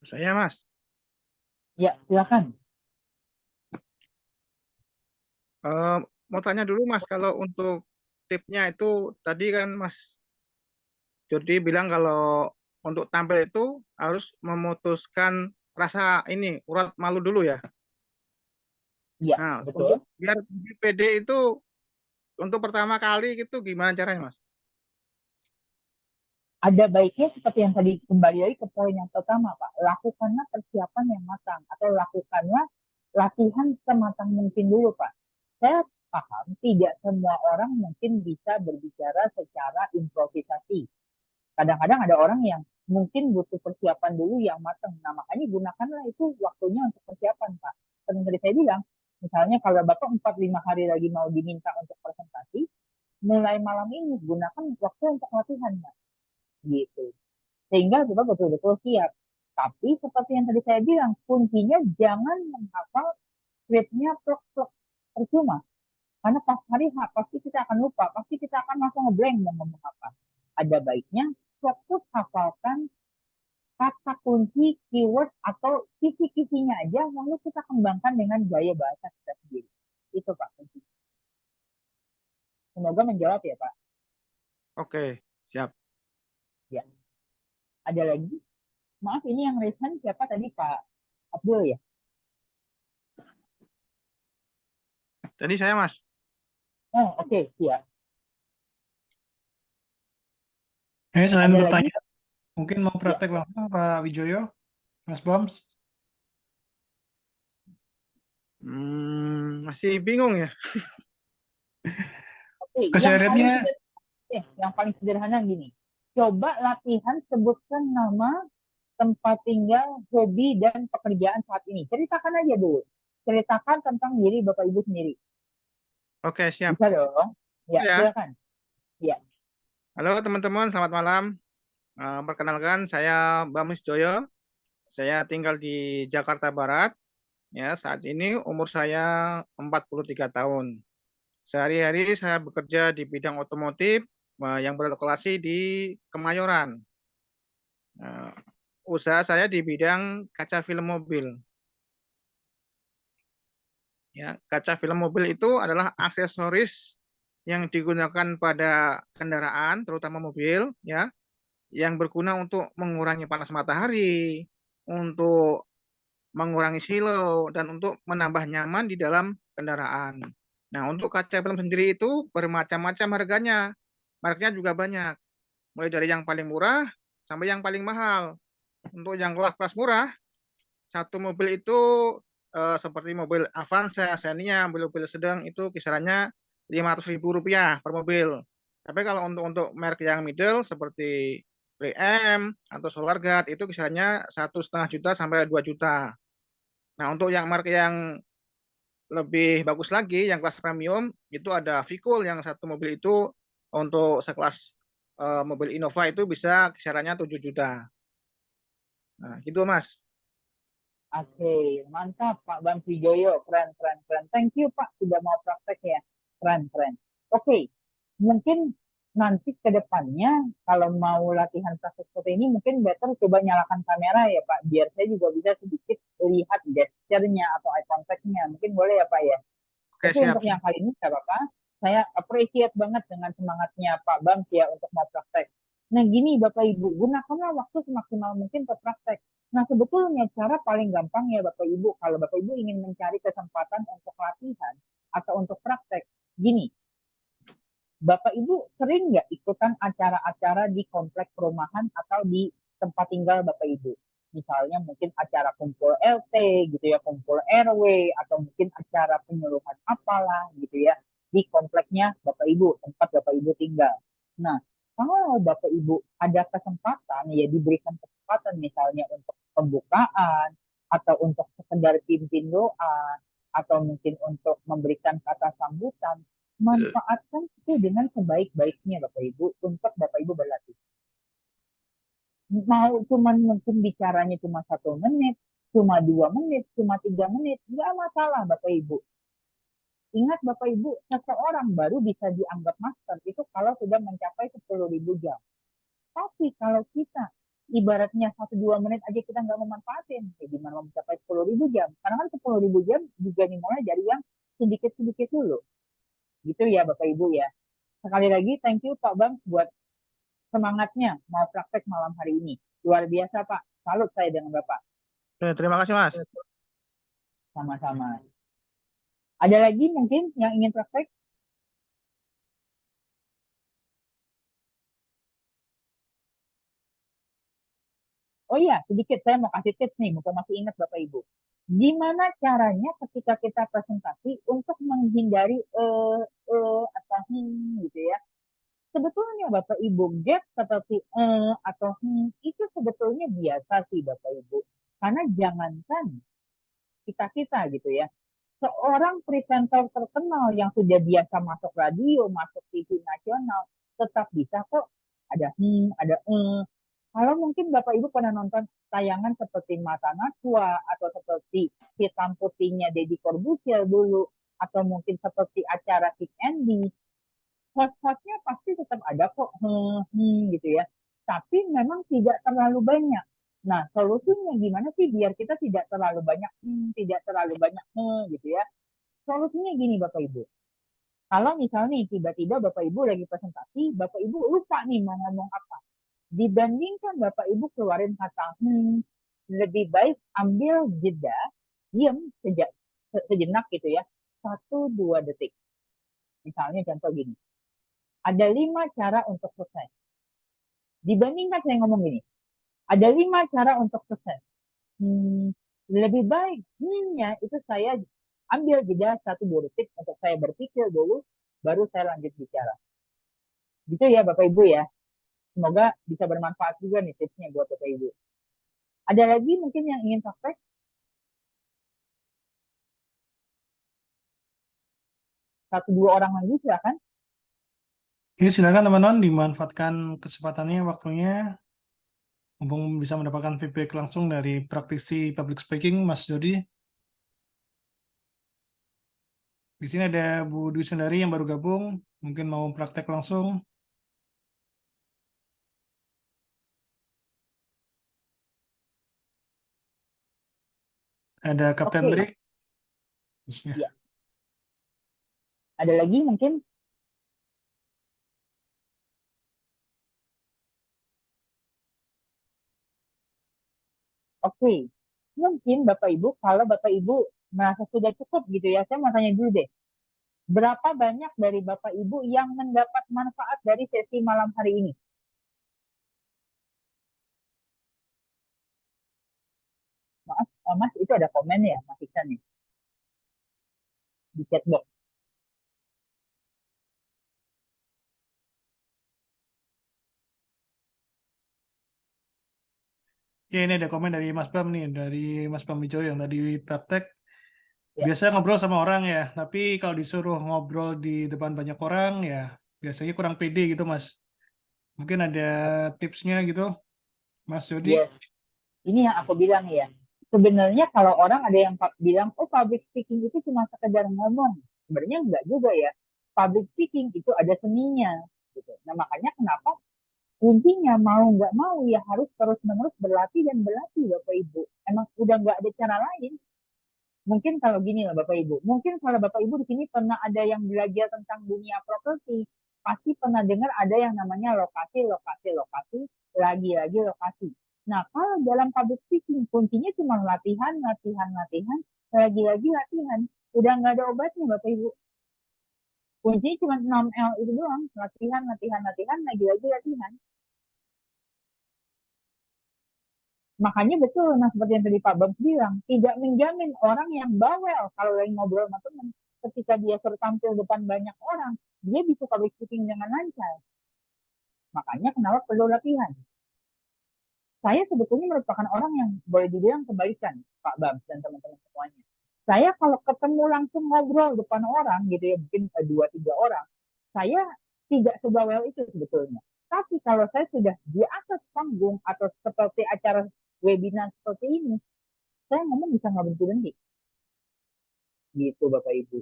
Saya Mas. Ya, silakan. Mau tanya dulu Mas, kalau untuk tipsnya itu tadi kan Mas Jordi bilang kalau untuk tampil itu harus memutuskan rasa ini urat malu dulu ya. Ya, Nah, betul. untuk biar pede itu untuk pertama kali gitu gimana caranya Mas? Ada baiknya seperti yang tadi kembali lagi ke poin yang pertama Pak, lakukanlah persiapan yang matang atau lakukanlah latihan sematang mungkin dulu Pak. Saya paham tidak semua orang mungkin bisa berbicara secara improvisasi. Kadang-kadang ada orang yang mungkin butuh persiapan dulu yang matang. Nah, makanya gunakanlah itu waktunya untuk persiapan, Pak. Seperti tadi saya bilang, misalnya kalau Bapak 4-5 hari lagi mau diminta untuk presentasi, mulai malam ini gunakan waktu untuk latihan, Pak. Gitu. Sehingga Bapak betul-betul siap. Tapi seperti yang tadi saya bilang, kuncinya jangan menghafal scriptnya plek-plek. Percuma. Karena pas hari H pasti kita akan lupa, pasti kita akan langsung ngeblank mau ngomong apa. Ada baiknya fokus hafalkan kata kunci, keyword, atau kisi-kisinya aja, lalu kita kembangkan dengan gaya bahasa kita sendiri. Itu Pak kunci. Semoga menjawab ya Pak. Oke, siap. Ya. Ada lagi? Maaf ini yang raise hand siapa tadi Pak Abdul ya? Tadi saya Mas. Oh oke, siap. Selain Ada bertanya, lagi? mungkin mau praktek langsung Pak Wijoyo, Mas Bams. Masih bingung ya. Oke, Kesehariannya yang paling sederhana gini. Coba latihan sebutkan nama, tempat tinggal, hobi, dan pekerjaan saat ini. Ceritakan aja dulu. Ceritakan tentang diri Bapak Ibu sendiri. Oke, siap. Bisa dong? Ya, Ya. silakan. Ya. Halo teman-teman, selamat malam. Perkenalkan, saya Bamis Joyo. Saya tinggal di Jakarta Barat. Ya, saat ini umur saya 43 tahun. Sehari-hari saya bekerja di bidang otomotif yang berlokasi di Kemayoran. Usaha saya di bidang kaca film mobil. Ya, kaca film mobil itu adalah aksesoris yang digunakan pada kendaraan, terutama mobil, ya, yang berguna untuk mengurangi panas matahari, untuk mengurangi silau, dan untuk menambah nyaman di dalam kendaraan. Nah, untuk kaca film sendiri itu bermacam-macam harganya. Mereknya juga banyak. Mulai dari yang paling murah sampai yang paling mahal. Untuk yang kelas-kelas murah, satu mobil itu seperti mobil Avanza, Xenia, mobil-mobil sedang itu kisarannya Rp500.000 per mobil. Tapi kalau untuk merek yang middle seperti 3M atau Solarguard itu kisarannya 1,5 juta sampai 2 juta. Nah, untuk yang merek yang lebih bagus lagi, yang kelas premium, itu ada Vicul yang satu mobil itu untuk sekelas mobil Innova itu bisa kisarannya 7 juta. Nah, gitu Mas. Oke, mantap Pak Bang Wijoyo. Keren, keren, keren. Thank you Pak sudah mau praktek ya. Keren, keren. Oke, mungkin nanti ke depannya kalau mau latihan praktek seperti ini mungkin better coba nyalakan kamera ya Pak. Biar saya juga bisa sedikit lihat gesture-nya atau eye contact-nya. Mungkin boleh ya Pak ya? Oke, Tapi siap. untuk yang kali ini nggak apa-apa. Saya appreciate banget dengan semangatnya Pak Bang ya untuk mau praktek. Nah gini Bapak Ibu, gunakanlah waktu semaksimal mungkin untuk praktek. Nah sebetulnya cara paling gampang ya Bapak Ibu, kalau Bapak Ibu ingin mencari kesempatan untuk latihan atau untuk praktek, gini, Bapak Ibu sering nggak ikutan acara-acara di komplek perumahan atau di tempat tinggal Bapak Ibu? Misalnya mungkin acara kumpul LT gitu ya, kumpul RW, atau mungkin acara penyuluhan apalah gitu ya, di kompleknya Bapak Ibu, tempat Bapak Ibu tinggal. Nah, kalau Bapak Ibu ada kesempatan, ya diberikan kesempatan misalnya untuk pembukaan, atau untuk sekedar pimpin doa, atau mungkin untuk memberikan kata sambutan, manfaatkan itu dengan sebaik-baiknya Bapak Ibu untuk Bapak Ibu berlatih. Mau cuman mungkin bicaranya cuma 1 menit, cuma 2 menit, cuma 3 menit, nggak masalah Bapak Ibu. Ingat Bapak Ibu, seseorang baru bisa dianggap master itu kalau sudah mencapai 10.000 jam. Tapi kalau kita ibaratnya 1-2 menit aja kita nggak memanfaatin, ya gimana mau mencapai 10.000 jam? Karena kan 10.000 jam juga dimulai dari yang sedikit-sedikit dulu. Gitu ya Bapak Ibu ya. Sekali lagi thank you Pak Bang buat semangatnya mau praktek malam hari ini. Luar biasa Pak. Salut saya dengan Bapak. Terima kasih Mas. Sama-sama. Ada lagi mungkin yang ingin praktek? Oh iya, sedikit saya mau kasih tips nih, mumpung masih ingat Bapak Ibu. Gimana caranya ketika kita presentasi untuk menghindari atau gitu ya. Sebetulnya Bapak Ibu, gap seperti atau itu sebetulnya biasa sih Bapak Ibu. Karena jangankan kita gitu ya. Seorang presenter terkenal yang sudah biasa masuk radio, masuk TV nasional, tetap bisa kok ada kalau mungkin Bapak Ibu pernah nonton tayangan seperti Mata Najwa atau seperti Hitam Putihnya Deddy Corbuzier dulu, atau mungkin seperti acara Kick Andy, host-hostnya pasti tetap ada kok, gitu ya. Tapi memang tidak terlalu banyak. Nah, solusinya gimana sih biar kita tidak terlalu banyak, tidak terlalu banyak, gitu ya. Solusinya gini Bapak Ibu. Kalau misalnya tiba-tiba Bapak Ibu lagi presentasi, Bapak Ibu lupa nih mau ngomong apa. Dibandingkan Bapak Ibu keluarin kata lebih baik ambil jeda, diam sejenak gitu ya, 1-2 detik. Misalnya contoh gini, ada 5 cara untuk sukses. Dibandingkan saya ngomong gini, ada 5 cara untuk sukses. Lebih baik itu saya ambil jeda 1-2 detik untuk saya berpikir dulu, baru saya lanjut bicara. Gitu ya Bapak Ibu ya. Semoga bisa bermanfaat juga nih tipsnya buat Bapak Ibu. Ada lagi mungkin yang ingin praktek? 1-2 orang lagi silakan. Ya, silakan teman-teman dimanfaatkan kesempatannya, waktunya, mumpung bisa mendapatkan feedback langsung dari praktisi public speaking, Mas Jody. Di sini ada Bu Dwi Sundari yang baru gabung, mungkin mau praktek langsung. Ada Kapten Oke. Drik. Ya. Ada lagi mungkin? Oke. Mungkin Bapak Ibu, kalau Bapak Ibu merasa sudah cukup gitu ya, saya mau tanya dulu deh. Berapa banyak dari Bapak Ibu yang mendapat manfaat dari sesi malam hari ini? Maaf, Mas, itu ada komen ya, Mas Iksan nih, di chatbox. Ya, ini ada komen dari Mas Bam nih, dari Mas Bam Wijoyo yang tadi praktek. Ya. Biasa ngobrol sama orang ya, tapi kalau disuruh ngobrol di depan banyak orang ya biasanya kurang pede gitu Mas. Mungkin ada tipsnya gitu, Mas Jody? Yes. Ini yang aku bilang ya. Sebenarnya kalau orang ada yang bilang, oh public speaking itu cuma sekedar ngomong. Sebenarnya enggak juga ya. Public speaking itu ada seninya. Gitu. Nah makanya kenapa kuncinya mau nggak mau ya harus terus-menerus berlatih dan berlatih Bapak Ibu. Emang udah nggak ada cara lain. Mungkin kalau gini lah Bapak Ibu. Mungkin kalau Bapak Ibu di sini pernah ada yang belajar tentang dunia properti. Pasti pernah dengar ada yang namanya lokasi, lagi-lagi lokasi. Nah, kalau dalam public speaking, kuncinya cuma latihan, lagi-lagi latihan. Udah nggak ada obatnya Bapak Ibu. Kuncinya cuma 6L itu doang. Latihan, lagi-lagi latihan. Makanya betul, nah seperti yang tadi Pak Bams bilang, tidak menjamin orang yang bawel kalau lagi ngobrol sama teman, ketika dia suruh tampil depan banyak orang, dia bisa public speaking dengan lancar. Makanya kenapa perlu latihan. Saya sebetulnya merupakan orang yang boleh dibilang kebalikan, Pak Bams dan teman-teman semuanya. Saya kalau ketemu langsung ngobrol depan orang gitu ya, mungkin 2-3 orang, saya tidak sebawel itu sebetulnya. Tapi kalau saya sudah di atas panggung atau seperti acara webinar seperti ini, saya ngomong bisa nggak berhenti-henti. Gitu Bapak Ibu.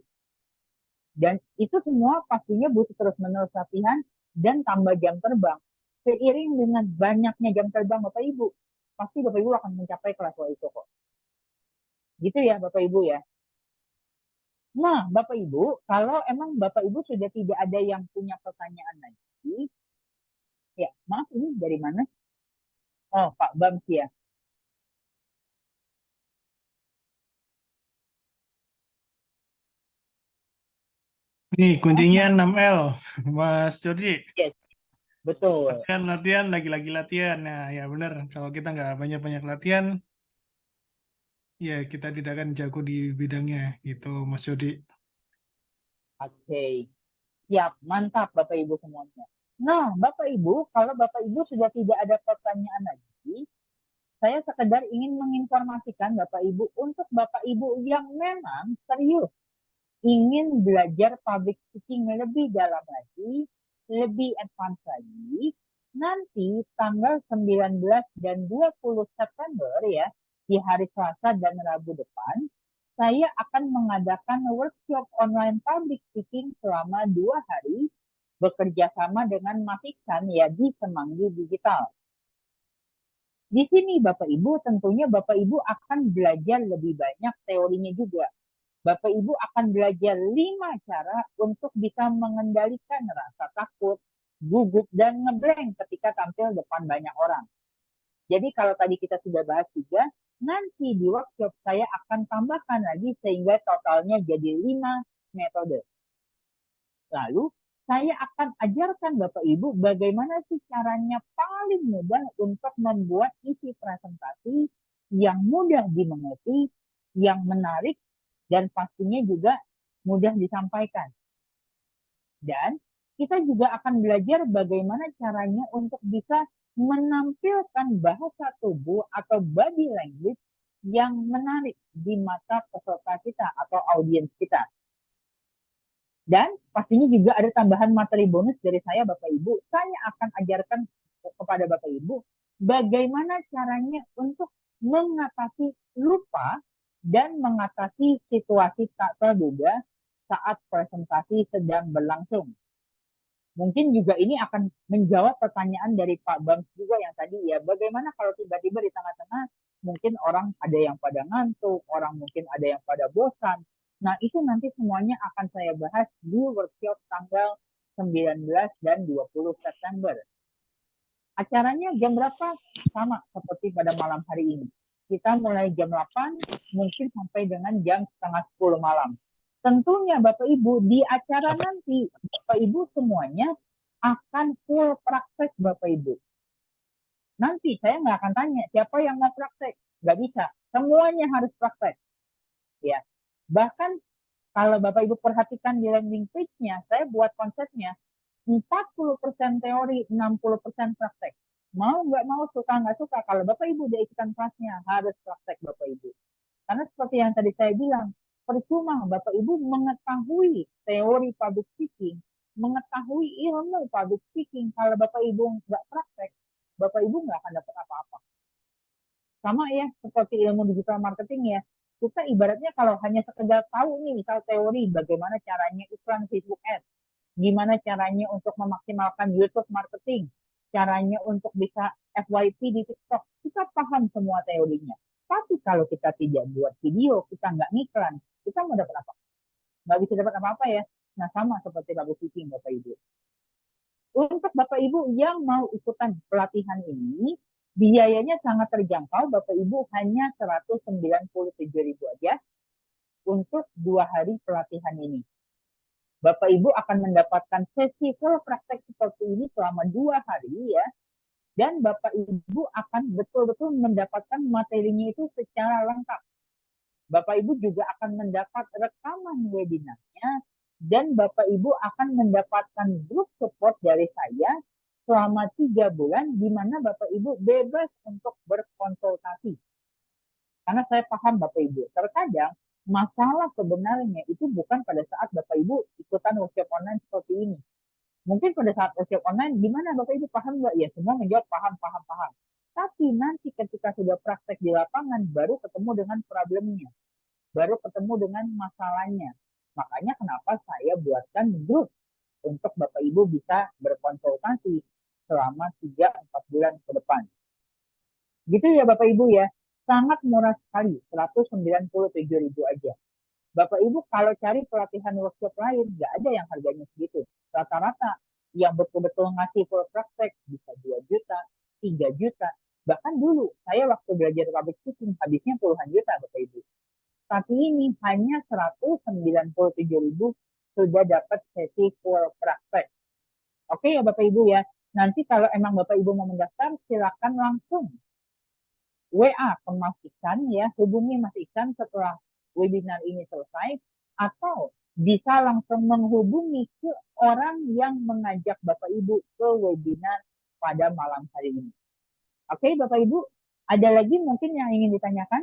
Dan itu semua pastinya butuh terus-menerus latihan dan tambah jam terbang. Seiring dengan banyaknya jam terbang Bapak Ibu, pasti Bapak Ibu akan mencapai kelas itu kok. Gitu ya Bapak Ibu ya. Nah, Bapak Ibu, kalau emang Bapak Ibu sudah tidak ada yang punya pertanyaan lagi, ya maaf ini dari mana? Oh, Pak Bams ya. Nih kuncinya 6L, Mas Jordi. Yes, betul. Latihan, lagi-lagi latihan. Nah, ya benar. Kalau kita nggak banyak-banyak latihan, ya kita tidak akan jago di bidangnya, gitu, Mas Jordi. Oke. Siap, mantap Bapak Ibu semuanya. Nah, Bapak Ibu, kalau Bapak Ibu sudah tidak ada pertanyaan lagi, saya sekedar ingin menginformasikan Bapak Ibu untuk Bapak Ibu yang memang serius ingin belajar public speaking lebih dalam lagi, lebih advance lagi, nanti tanggal 19 dan 20 September ya, di hari Selasa dan Rabu depan, saya akan mengadakan workshop online public speaking selama 2 hari bekerja sama dengan Mas Iksan ya di Semanggi Digital. Di sini Bapak Ibu tentunya Bapak Ibu akan belajar lebih banyak teorinya juga. Bapak Ibu akan belajar 5 cara untuk bisa mengendalikan rasa takut, gugup, dan ngeblank ketika tampil depan banyak orang. Jadi kalau tadi kita sudah bahas 3, nanti di workshop saya akan tambahkan lagi sehingga totalnya jadi 5 metode. Lalu saya akan ajarkan Bapak Ibu bagaimana sih caranya paling mudah untuk membuat isi presentasi yang mudah dimengerti, yang menarik, dan pastinya juga mudah disampaikan. Dan kita juga akan belajar bagaimana caranya untuk bisa menampilkan bahasa tubuh atau body language yang menarik di mata peserta kita atau audiens kita. Dan pastinya juga ada tambahan materi bonus dari saya Bapak Ibu. Saya akan ajarkan kepada Bapak Ibu bagaimana caranya untuk mengatasi lupa dan mengatasi situasi tak terduga saat presentasi sedang berlangsung. Mungkin juga ini akan menjawab pertanyaan dari Pak Bams juga yang tadi ya, bagaimana kalau tiba-tiba di tengah-tengah mungkin orang ada yang pada ngantuk, orang mungkin ada yang pada bosan. Nah, itu nanti semuanya akan saya bahas di workshop tanggal 19 dan 20 September. Acaranya jam berapa? Sama seperti pada malam hari ini. Kita mulai jam 8, mungkin sampai dengan jam setengah 10 malam. Tentunya Bapak Ibu, di acara nanti, Bapak Ibu semuanya akan full praktek Bapak Ibu. Nanti saya nggak akan tanya siapa yang mau praktek. Nggak bisa. Semuanya harus praktek. Ya. Bahkan kalau Bapak Ibu perhatikan di landing page-nya, saya buat konsepnya 40% teori, 60% praktek. Mau nggak mau, suka nggak suka, kalau Bapak Ibu udah ikutan kelasnya, harus praktek Bapak Ibu. Karena seperti yang tadi saya bilang, percuma Bapak Ibu mengetahui teori public speaking, mengetahui ilmu public speaking, kalau Bapak Ibu nggak praktek, Bapak Ibu nggak akan dapat apa-apa. Sama ya, seperti ilmu digital marketing ya, kita ibaratnya kalau hanya sekedar tahu nih, misal teori bagaimana caranya iklan Facebook Ads, gimana caranya untuk memaksimalkan YouTube marketing, caranya untuk bisa FYP di TikTok, kita paham semua teorinya. Tapi kalau kita tidak buat video, kita nggak ngiklan, kita mau dapat apa? Nggak bisa dapat apa-apa ya. Nah, sama seperti public speaking, Bapak Ibu. Untuk Bapak Ibu yang mau ikutan pelatihan ini, biayanya sangat terjangkau, Bapak Ibu, hanya 197.000 aja untuk 2 hari pelatihan ini. Bapak Ibu akan mendapatkan sesi full praktek seperti ini selama 2 hari ya. Dan Bapak Ibu akan betul-betul mendapatkan materinya itu secara lengkap. Bapak Ibu juga akan mendapat rekaman webinarnya dan Bapak Ibu akan mendapatkan grup support dari saya selama 3 bulan di mana Bapak Ibu bebas untuk berkonsultasi. Karena saya paham Bapak Ibu, terkadang masalah sebenarnya itu bukan pada saat Bapak Ibu ikutan workshop online seperti ini. Mungkin pada saat workshop online, gimana Bapak Ibu paham nggak? Ya semua menjawab paham. Tapi nanti ketika sudah praktek di lapangan, baru ketemu dengan problemnya, baru ketemu dengan masalahnya. Makanya kenapa saya buatkan grup untuk Bapak Ibu bisa berkonsultasi selama 3-4 bulan ke depan. Gitu ya Bapak Ibu ya, sangat murah sekali, 197.000 aja. Bapak Ibu kalau cari pelatihan workshop lain, nggak ada yang harganya segitu. Rata-rata yang betul-betul ngasih full praktek bisa 2 juta, 3 juta. Bahkan dulu saya waktu belajar public speaking habisnya puluhan juta Bapak Ibu. Tapi ini hanya 197.000 sudah dapat sesi full praktek. Oke ya Bapak Ibu ya. Nanti kalau emang Bapak Ibu mau mendaftar, silakan langsung WA ke Mas Iksan ya, hubungi Mas Iksan setelah webinar ini selesai, atau bisa langsung menghubungi ke orang yang mengajak Bapak Ibu ke webinar pada malam hari ini. Oke Bapak Ibu, ada lagi mungkin yang ingin ditanyakan?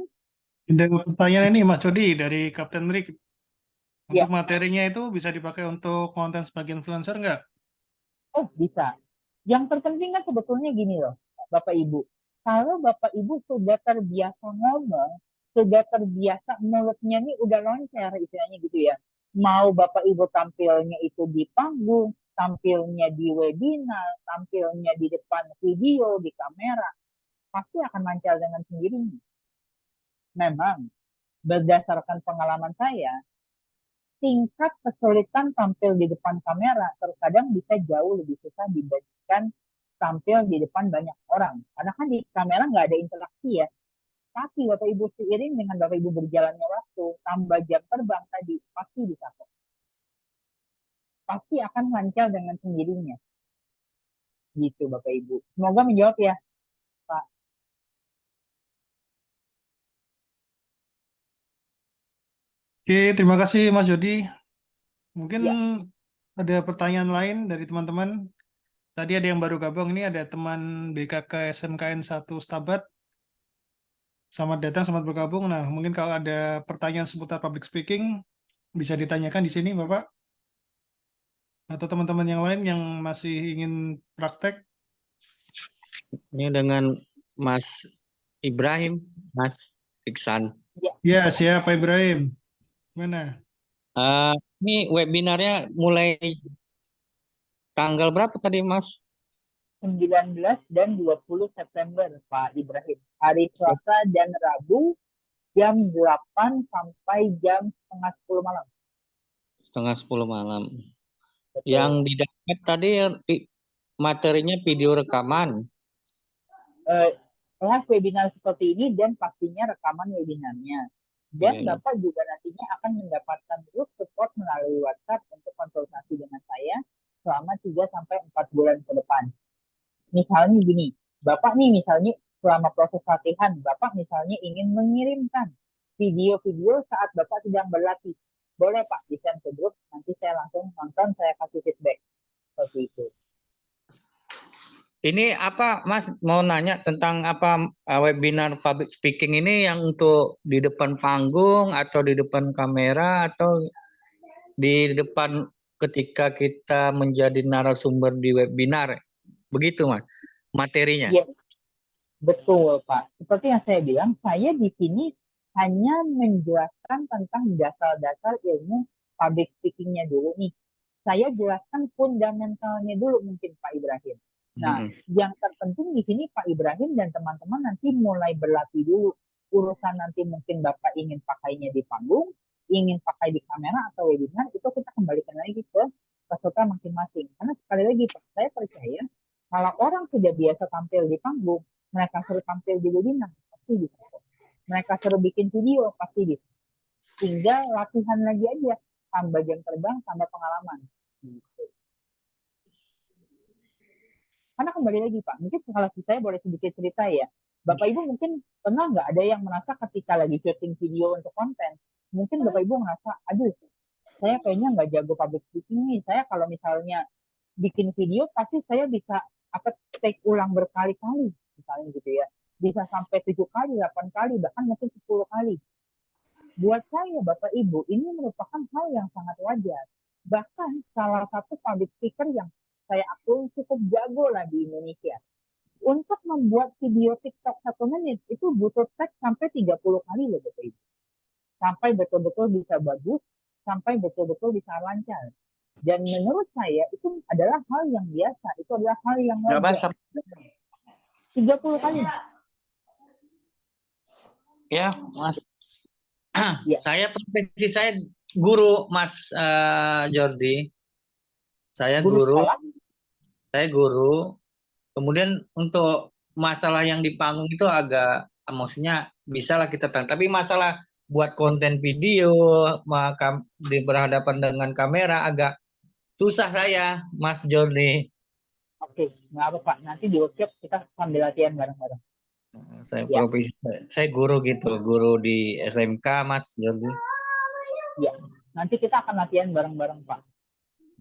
Ada pertanyaan ini Mas Codi dari Kapten Rick. Ya. Untuk materinya itu bisa dipakai untuk konten sebagai influencer nggak? Oh bisa. Yang terpenting kan sebetulnya gini loh, Bapak Ibu. Kalau Bapak Ibu sudah terbiasa ngomong, sudah terbiasa mulutnya nih udah loncer istilahnya gitu ya. Mau Bapak Ibu tampilnya itu di panggung, tampilnya di webinar, tampilnya di depan video, di kamera, pasti akan lancar dengan sendirinya. Memang berdasarkan pengalaman saya, tingkat kesulitan tampil di depan kamera terkadang bisa jauh lebih susah dibandingkan tampil di depan banyak orang. Karena kan di kamera nggak ada interaksi ya. Tapi Bapak Ibu seiring dengan Bapak Ibu berjalannya waktu, tambah jam terbang tadi, pasti bisa kok. Pasti akan lancar dengan sendirinya. Gitu Bapak Ibu. Semoga menjawab ya, Pak. Oke, terima kasih Mas Jody. Mungkin Ya. ada pertanyaan lain dari teman-teman. Tadi ada yang baru gabung, ini ada teman BKK SMKN 1 Stabat. Selamat datang, selamat bergabung. Nah, mungkin kalau ada pertanyaan seputar public speaking, bisa ditanyakan di sini Bapak. Atau teman-teman yang lain yang masih ingin praktek. Ini dengan Mas Ibrahim, Mas Iksan. Ya, siapa Ibrahim? Mana? Ini webinarnya mulai tanggal berapa tadi, Mas? 19 dan 20 September, Pak Ibrahim. Hari Selasa dan Rabu, jam 8 sampai jam setengah 10 malam. Setengah 10 malam. Betul. Yang didapat tadi materinya video rekaman. Kelas webinar seperti ini dan pastinya rekaman webinarnya. Dan Bapak juga nantinya akan mendapatkan grup support melalui WhatsApp untuk konsultasi dengan saya selama 3-4 bulan ke depan. Misalnya gini, Bapak nih misalnya selama proses latihan, Bapak misalnya ingin mengirimkan video-video saat Bapak sedang berlatih. Boleh Pak, di-send ke grup, nanti saya langsung nonton, saya kasih feedback. Seperti itu. Ini apa, Mas, mau nanya tentang apa webinar public speaking ini yang untuk di depan panggung atau di depan kamera atau di depan ketika kita menjadi narasumber di webinar? Begitu, Mas, materinya. Iya, betul Pak. Seperti yang saya bilang, saya di sini hanya menjelaskan tentang dasar-dasar ilmu public speaking-nya dulu nih. Saya jelaskan fundamentalnya dulu mungkin Pak Ibrahim. Nah, yang terpenting di sini Pak Ibrahim dan teman-teman nanti mulai berlatih dulu. Urusan nanti mungkin Bapak ingin pakainya di panggung, ingin pakai di kamera atau webinar, itu kita kembalikan lagi ke peserta masing-masing. Karena sekali lagi Pak, saya percaya kalau orang sudah biasa tampil di panggung, mereka suruh tampil di webinar, pasti bisa. Mereka suruh bikin video, pasti bisa. Tinggal latihan lagi aja, tambah jam terbang, tambah pengalaman. Gitu. Karena kembali lagi Pak, mungkin kalau saya boleh sedikit cerita ya, Bapak Ibu mungkin pernah nggak ada yang merasa ketika lagi syuting video untuk konten, mungkin Bapak Ibu merasa, aduh, saya kayaknya nggak jago public speaking nih, saya kalau misalnya bikin video pasti saya bisa take ulang berkali-kali, misalnya gitu ya. Bisa sampai 7 kali, 8 kali, bahkan mungkin 10 kali. Buat saya, Bapak Ibu, ini merupakan hal yang sangat wajar. Bahkan salah satu public speaker yang saya akui cukup jago lah di Indonesia. Untuk membuat video TikTok 1 menit, itu butuh tag sampai 30 kali loh, Bapak Ibu. Sampai betul-betul bisa bagus, sampai betul-betul bisa lancar. Dan menurut saya, itu adalah hal yang biasa. Itu adalah hal yang Nggak wajar. basah. 30 kali. Ya, Mas. Ya. Profesi saya guru, Mas Jordi. Saya guru. sekolah. Saya guru. Kemudian untuk masalah yang di panggung itu agak, maksudnya bisa lah kita tahu. Tapi masalah buat konten video, maka berhadapan dengan kamera agak susah saya, Mas Jordi. Oke, nggak apa Pak. Nanti di workshop kita sambil latihan bareng-bareng. Saya Ya. profesi, saya guru gitu, guru di SMK, Mas Jordi. Ya, nanti kita akan latihan bareng-bareng Pak.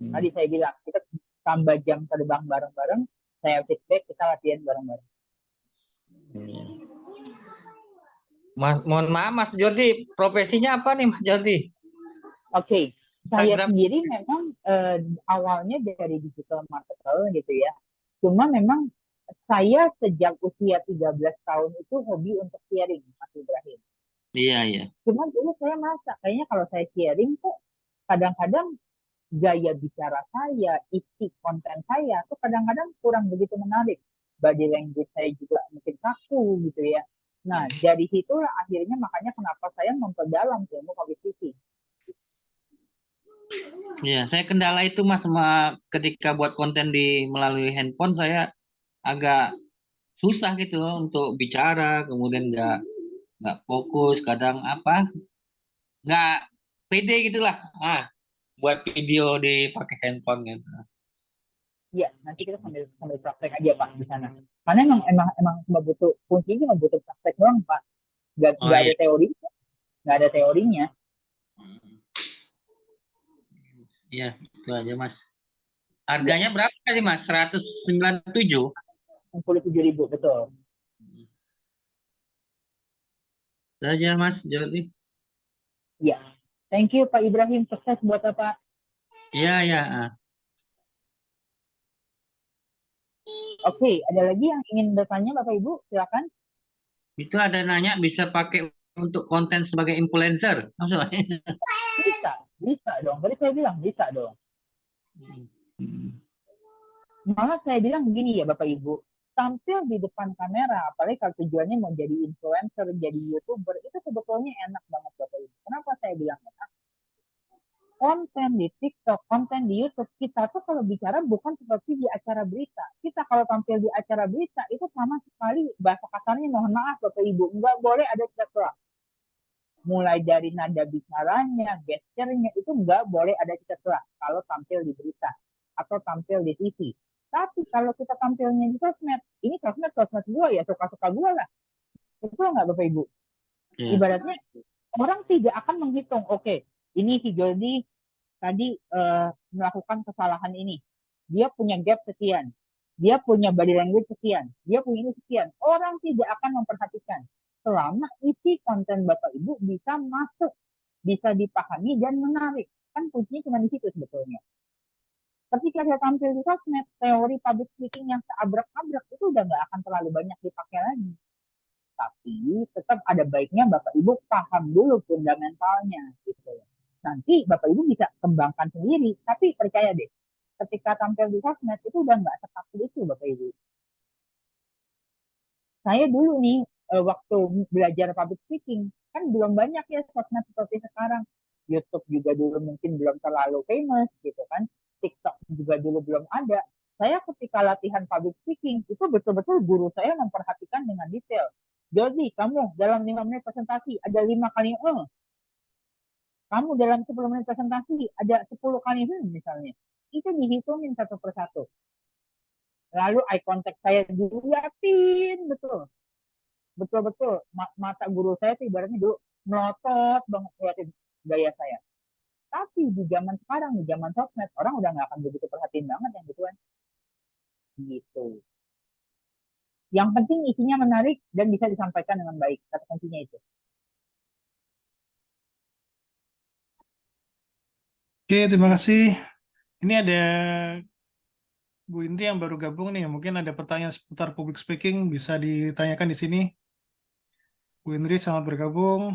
Tadi saya bilang kita tambah jam terbang bareng-bareng. Saya feedback, kita latihan bareng-bareng. Mas, mohon maaf Mas Jordi, profesinya apa nih Mas Jordi? Oke, saya Instagram. sendiri memang awalnya dari digital marketer gitu ya. Cuma memang saya sejak usia 13 tahun itu hobi untuk sharing, Mas Ibrahim. Iya, iya. Cuma dulu saya merasa kayaknya kalau saya sharing kok kadang-kadang gaya bicara saya, isi konten saya tuh kadang-kadang kurang begitu menarik. Body language saya juga mungkin kaku gitu ya. Nah, dari situlah akhirnya makanya kenapa saya memperdalam ilmu public speaking. Ya, saya kendala itu Mas, ketika buat konten melalui handphone saya agak susah gitu untuk bicara, kemudian nggak fokus, kadang nggak pede gitulah. Buat video pakai handphone gitu. Iya, nanti kita sambil praktek aja Pak di sana. Karena emang cuma butuh kuncinya cuma butuh praktek doang Pak. Nggak ada teorinya, nggak ada teorinya. Iya, itu aja Mas. Harganya berapa sih Mas? 197? 67.000 betul. Itu aja Mas Jordi. Iya. Thank you Pak Ibrahim, sukses buat Pak. Iya, iya. Oke, ada lagi yang ingin bertanya Bapak Ibu? Silakan. Itu ada nanya bisa pakai untuk konten sebagai influencer. Maksudnya. Bisa dong. Tadi saya bilang bisa dong. Malah saya bilang begini ya Bapak Ibu, tampil di depan kamera, apalagi kalau tujuannya mau jadi influencer, jadi YouTuber, itu sebetulnya enak banget Bapak Ibu. Kenapa saya bilang enak? Konten di TikTok, konten di YouTube, kita tuh kalau bicara bukan seperti di acara berita. Kita kalau tampil di acara berita, itu sama sekali bahasa kasarnya mohon maaf Bapak Ibu, nggak boleh ada celah. Mulai dari nada bicaranya, gesturnya, itu nggak boleh ada celah kalau tampil di berita atau tampil di TV. Tapi kalau kita tampilnya di sosmed, ini sosmed gue ya, suka-suka gue lah. Betul nggak Bapak Ibu? Yeah. Ibaratnya orang tidak akan menghitung, oke, ini si Jordi tadi melakukan kesalahan ini. Dia punya gap sekian. Dia punya body language sekian. Dia punya ini sekian. Orang tidak akan memperhatikan. Selama isi konten Bapak Ibu bisa masuk, bisa dipahami dan menarik. Kan kuncinya cuma di situ sebetulnya. Ketika saya tampil di sosmed, teori public speaking yang seabrek-abrek itu udah nggak akan terlalu banyak dipakai lagi. Tapi tetap ada baiknya Bapak Ibu paham dulu fundamentalnya gitu. Nanti Bapak Ibu bisa kembangkan sendiri, tapi percaya deh, ketika tampil di sosmed itu udah nggak sekaku itu Bapak Ibu. Saya dulu nih waktu belajar public speaking kan belum banyak ya sosmed seperti sekarang. YouTube juga dulu mungkin belum terlalu famous gitu kan. TikTok juga dulu belum ada. Saya ketika latihan public speaking itu betul-betul guru saya memperhatikan dengan detail. Jadi kamu dalam 5 menit presentasi ada 5 kali kamu dalam 10 menit presentasi ada 10 kali misalnya. Itu dihitungin satu persatu. Lalu eye contact saya dilihatin betul. Betul-betul mata guru saya tuh ibaratnya dulu melotot banget ngeliatin gaya saya. Tapi di zaman sekarang, di zaman sosmed, orang udah nggak akan begitu perhatiin banget yang gituan. Gitu. Yang penting isinya menarik dan bisa disampaikan dengan baik. Kata kuncinya itu. Oke, terima kasih. Ini ada Bu Indri yang baru gabung nih. Mungkin ada pertanyaan seputar public speaking, bisa ditanyakan di sini. Bu Indri, selamat bergabung.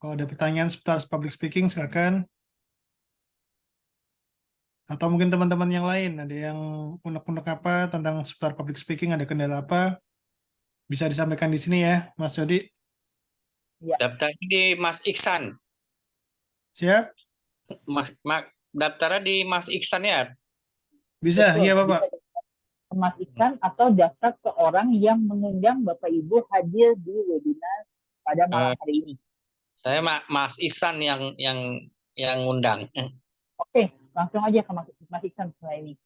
Kalau ada pertanyaan seputar public speaking, silakan. Atau mungkin teman-teman yang lain, ada yang unek-unek apa tentang seputar public speaking, ada kendala apa, bisa disampaikan di sini ya, Mas Jody. Daftarnya di Mas Iksan. Siap? Daftarnya di Mas Iksan ya? Bisa, Betul. iya Bapak. Bisa Mas Iksan atau daftar ke orang yang mengundang Bapak Ibu hadir di webinar pada malam hari ini. Saya Mas Iksan yang ngundang. Oke, langsung aja ke Mas Iksan setelah ini.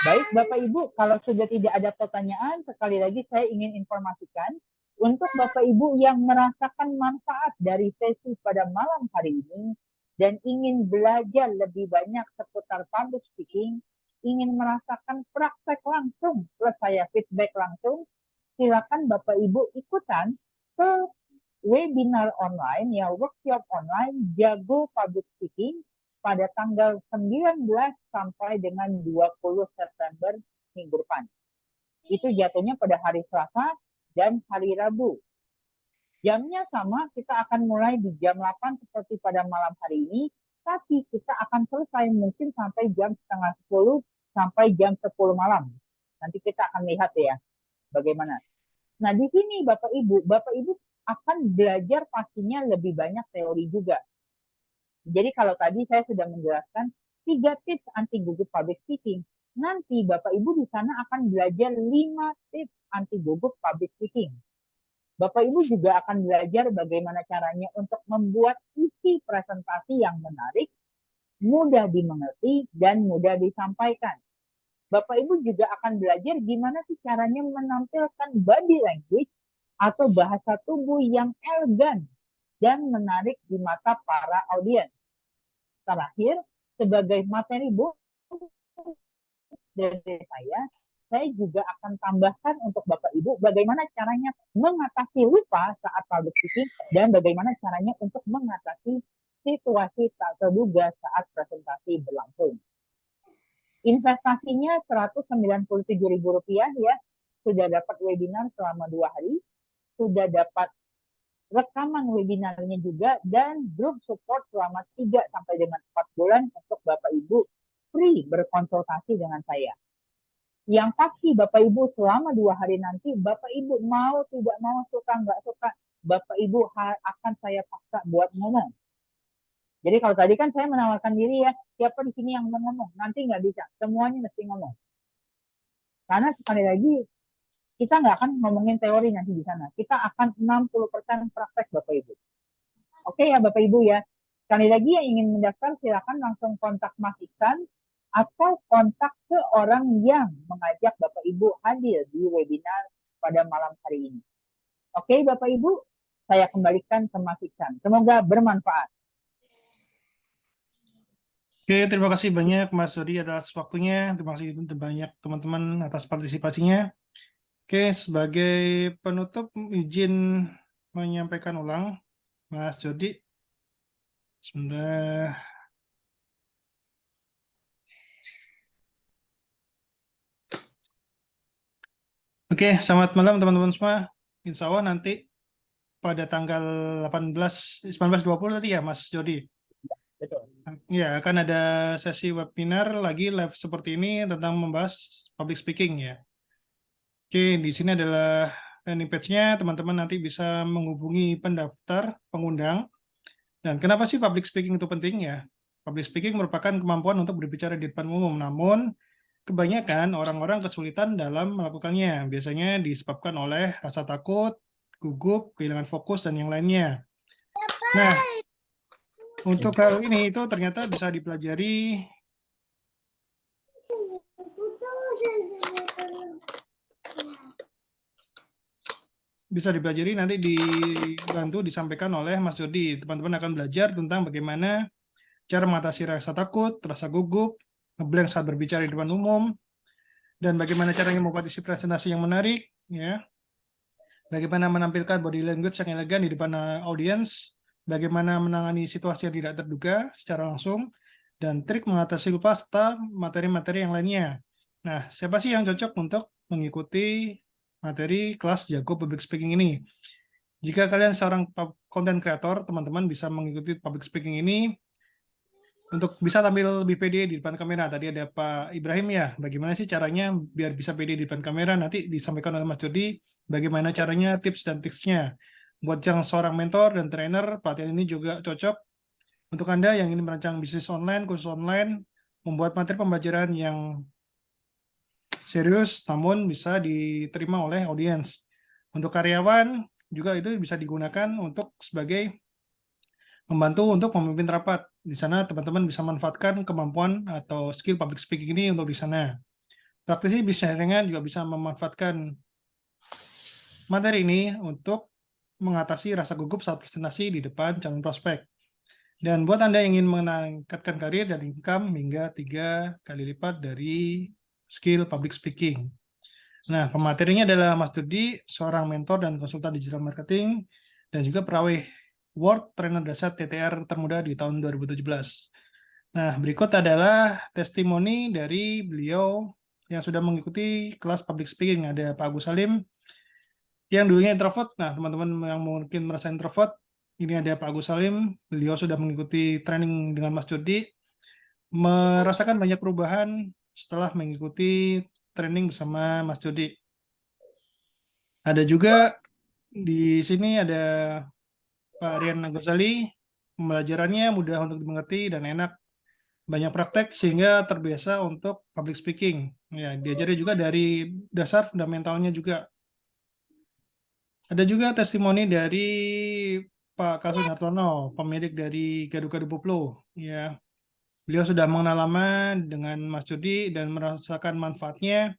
Baik, Bapak Ibu, kalau sudah tidak ada pertanyaan, sekali lagi saya ingin informasikan untuk Bapak Ibu yang merasakan manfaat dari sesi pada malam hari ini dan ingin belajar lebih banyak seputar public speaking, ingin merasakan praktek langsung plus saya feedback langsung, silakan Bapak Ibu ikutan ke webinar online ya, workshop online Jago Public Speaking pada tanggal 19 sampai dengan 20 September minggu depan. Itu jatuhnya pada hari Selasa dan hari Rabu. Jamnya sama, kita akan mulai di jam 8 seperti pada malam hari ini, tapi kita akan selesai mungkin sampai jam setengah 10 sampai jam 10 malam. Nanti kita akan lihat ya bagaimana. Nah, di sini Bapak Ibu akan belajar pastinya lebih banyak teori juga. Jadi kalau tadi saya sudah menjelaskan 3 tips anti gugup public speaking. Nanti Bapak Ibu di sana akan belajar 5 tips anti gugup public speaking. Bapak Ibu juga akan belajar bagaimana caranya untuk membuat isi presentasi yang menarik, mudah dimengerti, dan mudah disampaikan. Bapak Ibu juga akan belajar gimana sih caranya menampilkan body language atau bahasa tubuh yang elegan dan menarik di mata para audiens. Terakhir, sebagai materi dari saya juga akan tambahkan untuk Bapak Ibu bagaimana caranya mengatasi lupa saat public speaking dan bagaimana caranya untuk mengatasi situasi tak terduga saat presentasi berlangsung. Investasinya Rp197.000 ya, sudah dapat webinar selama 2 hari, sudah dapat rekaman webinarnya juga, dan grup support selama 3 sampai dengan 4 bulan untuk Bapak Ibu free berkonsultasi dengan saya. Yang pasti Bapak Ibu selama 2 hari nanti, Bapak Ibu mau tidak mau, suka nggak suka, Bapak Ibu akan saya paksa buat ngomong. Jadi kalau tadi kan saya menawarkan diri ya, siapa di sini yang mau ngomong, nanti nggak bisa, semuanya mesti ngomong. Karena sekali lagi, kita nggak akan ngomongin teori nanti di sana. Kita akan 60% praktek Bapak Ibu. Oke ya Bapak Ibu ya. Sekali lagi yang ingin mendaftar silakan langsung kontak Mas Iksan atau kontak ke orang yang mengajak Bapak Ibu hadir di webinar pada malam hari ini. Oke Bapak Ibu, saya kembalikan ke Mas Iksan. Semoga bermanfaat. Oke, terima kasih banyak Mas Jody atas waktunya. Terima kasih banyak teman-teman atas partisipasinya. Oke, sebagai penutup izin menyampaikan ulang, Mas Jody. Sebentar. Oke, selamat malam teman-teman semua. Insya Allah nanti pada tanggal 19-20 tadi ya Mas Jody. Betul. Ya, akan ada sesi webinar lagi live seperti ini tentang membahas public speaking ya. Oke, di sini adalah landing page-nya, teman-teman nanti bisa menghubungi pendaftar, pengundang. Dan kenapa sih public speaking itu penting ya? Public speaking merupakan kemampuan untuk berbicara di depan umum, namun kebanyakan orang-orang kesulitan dalam melakukannya. Biasanya disebabkan oleh rasa takut, gugup, kehilangan fokus, dan yang lainnya. Nah, untuk hal ini itu ternyata bisa dipelajari nanti dibantu disampaikan oleh Mas Jody. Teman-teman akan belajar tentang bagaimana cara mengatasi rasa takut, rasa gugup, ngeblank saat berbicara di depan umum, dan bagaimana caranya membuat isi presentasi yang menarik, ya. Bagaimana menampilkan body language yang elegan di depan audiens, bagaimana menangani situasi yang tidak terduga secara langsung, dan trik mengatasi lupa serta materi-materi yang lainnya. Nah, siapa sih yang cocok untuk mengikuti materi kelas Jago Public Speaking ini? Jika kalian seorang content creator, teman-teman bisa mengikuti public speaking ini untuk bisa tampil lebih pede di depan kamera. Tadi ada Pak Ibrahim ya, bagaimana sih caranya biar bisa pede di depan kamera? Nanti disampaikan oleh Mas Jody bagaimana caranya, tips dan triksnya. Buat yang seorang mentor dan trainer, pelatihan ini juga cocok untuk Anda yang ingin merancang bisnis online, kursus online, membuat materi pembelajaran yang serius namun bisa diterima oleh audiens. Untuk karyawan juga itu bisa digunakan untuk sebagai membantu untuk memimpin rapat. Di sana teman-teman bisa manfaatkan kemampuan atau skill public speaking ini untuk di sana. Praktisi bisnis ringan juga bisa memanfaatkan materi ini untuk mengatasi rasa gugup saat presentasi di depan calon prospek. Dan buat Anda yang ingin meningkatkan karir dan income hingga 3 kali lipat dari skill public speaking. Nah, pematerinya adalah Mas Jody, seorang mentor dan konsultan digital marketing, dan juga perawih World Trainer Dasar TTR termuda di tahun 2017. Nah, berikut adalah testimoni dari beliau yang sudah mengikuti kelas public speaking. Ada Pak Agus Salim, yang dulunya introvert. Nah, teman-teman yang mungkin merasa introvert, ini ada Pak Agus Salim, beliau sudah mengikuti training dengan Mas Jody, merasakan banyak perubahan setelah mengikuti training bersama Mas Jody. Ada juga di sini ada Pak Rian Ghazali, pembelajarannya mudah untuk dimengerti dan enak, banyak praktek sehingga terbiasa untuk public speaking. Ya, diajari juga dari dasar fundamentalnya juga. Ada juga testimoni dari Pak Kalsun Hartono, pemilik dari Gadu-Gadu Poplo. Ya, beliau sudah mengenal lama dengan Mas Jody dan merasakan manfaatnya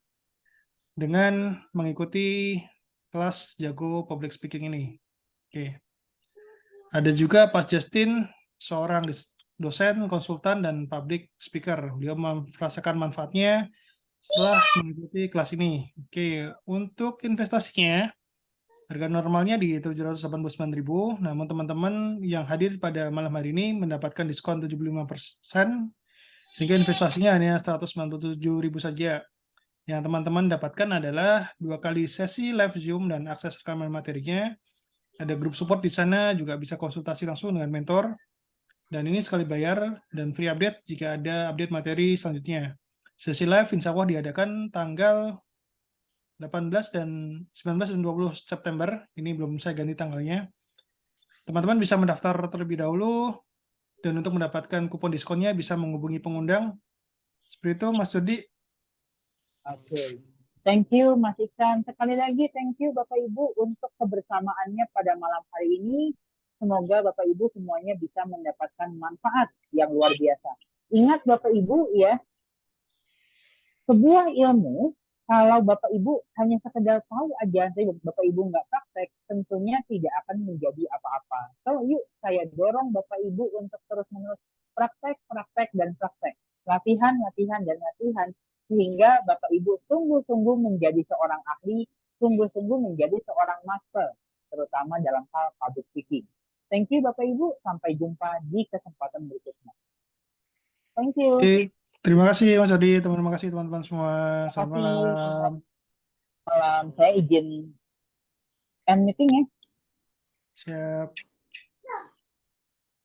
dengan mengikuti kelas Jago Public Speaking ini. Oke. Ada juga Pak Justin, seorang dosen, konsultan, dan public speaker. Beliau merasakan manfaatnya setelah mengikuti kelas ini. Oke, untuk investasinya, harga normalnya di 789.000, namun teman-teman yang hadir pada malam hari ini mendapatkan diskon 75%, sehingga investasinya hanya 197.000 saja. Yang teman-teman dapatkan adalah 2 kali sesi live Zoom dan akses rekaman materinya. Ada grup support di sana, juga bisa konsultasi langsung dengan mentor. Dan ini sekali bayar dan free update jika ada update materi selanjutnya. Sesi live insya Allah diadakan tanggal 18 dan 19 dan 20 September. Ini belum saya ganti tanggalnya. Teman-teman bisa mendaftar terlebih dahulu, dan untuk mendapatkan kupon diskonnya bisa menghubungi pengundang. Seperti itu, Mas Jody. Oke. Thank you, Mas Iksan. Sekali lagi, thank you Bapak Ibu untuk kebersamaannya pada malam hari ini. Semoga Bapak Ibu semuanya bisa mendapatkan manfaat yang luar biasa. Ingat Bapak Ibu ya, sebuah ilmu, kalau Bapak Ibu hanya sekedar tahu aja, tapi Bapak Ibu nggak praktek, tentunya tidak akan menjadi apa-apa. So, yuk saya dorong Bapak Ibu untuk terus-menerus praktek, praktek, dan praktek. Latihan, latihan, dan latihan. Sehingga Bapak Ibu sungguh-sungguh menjadi seorang ahli, sungguh-sungguh menjadi seorang master, terutama dalam hal public speaking. Thank you Bapak Ibu, sampai jumpa di kesempatan berikutnya. Thank you. Oke, terima kasih Mas Jody, terima kasih teman-teman semua. Selamat malam. Malam, saya izin end meeting ya. Siap.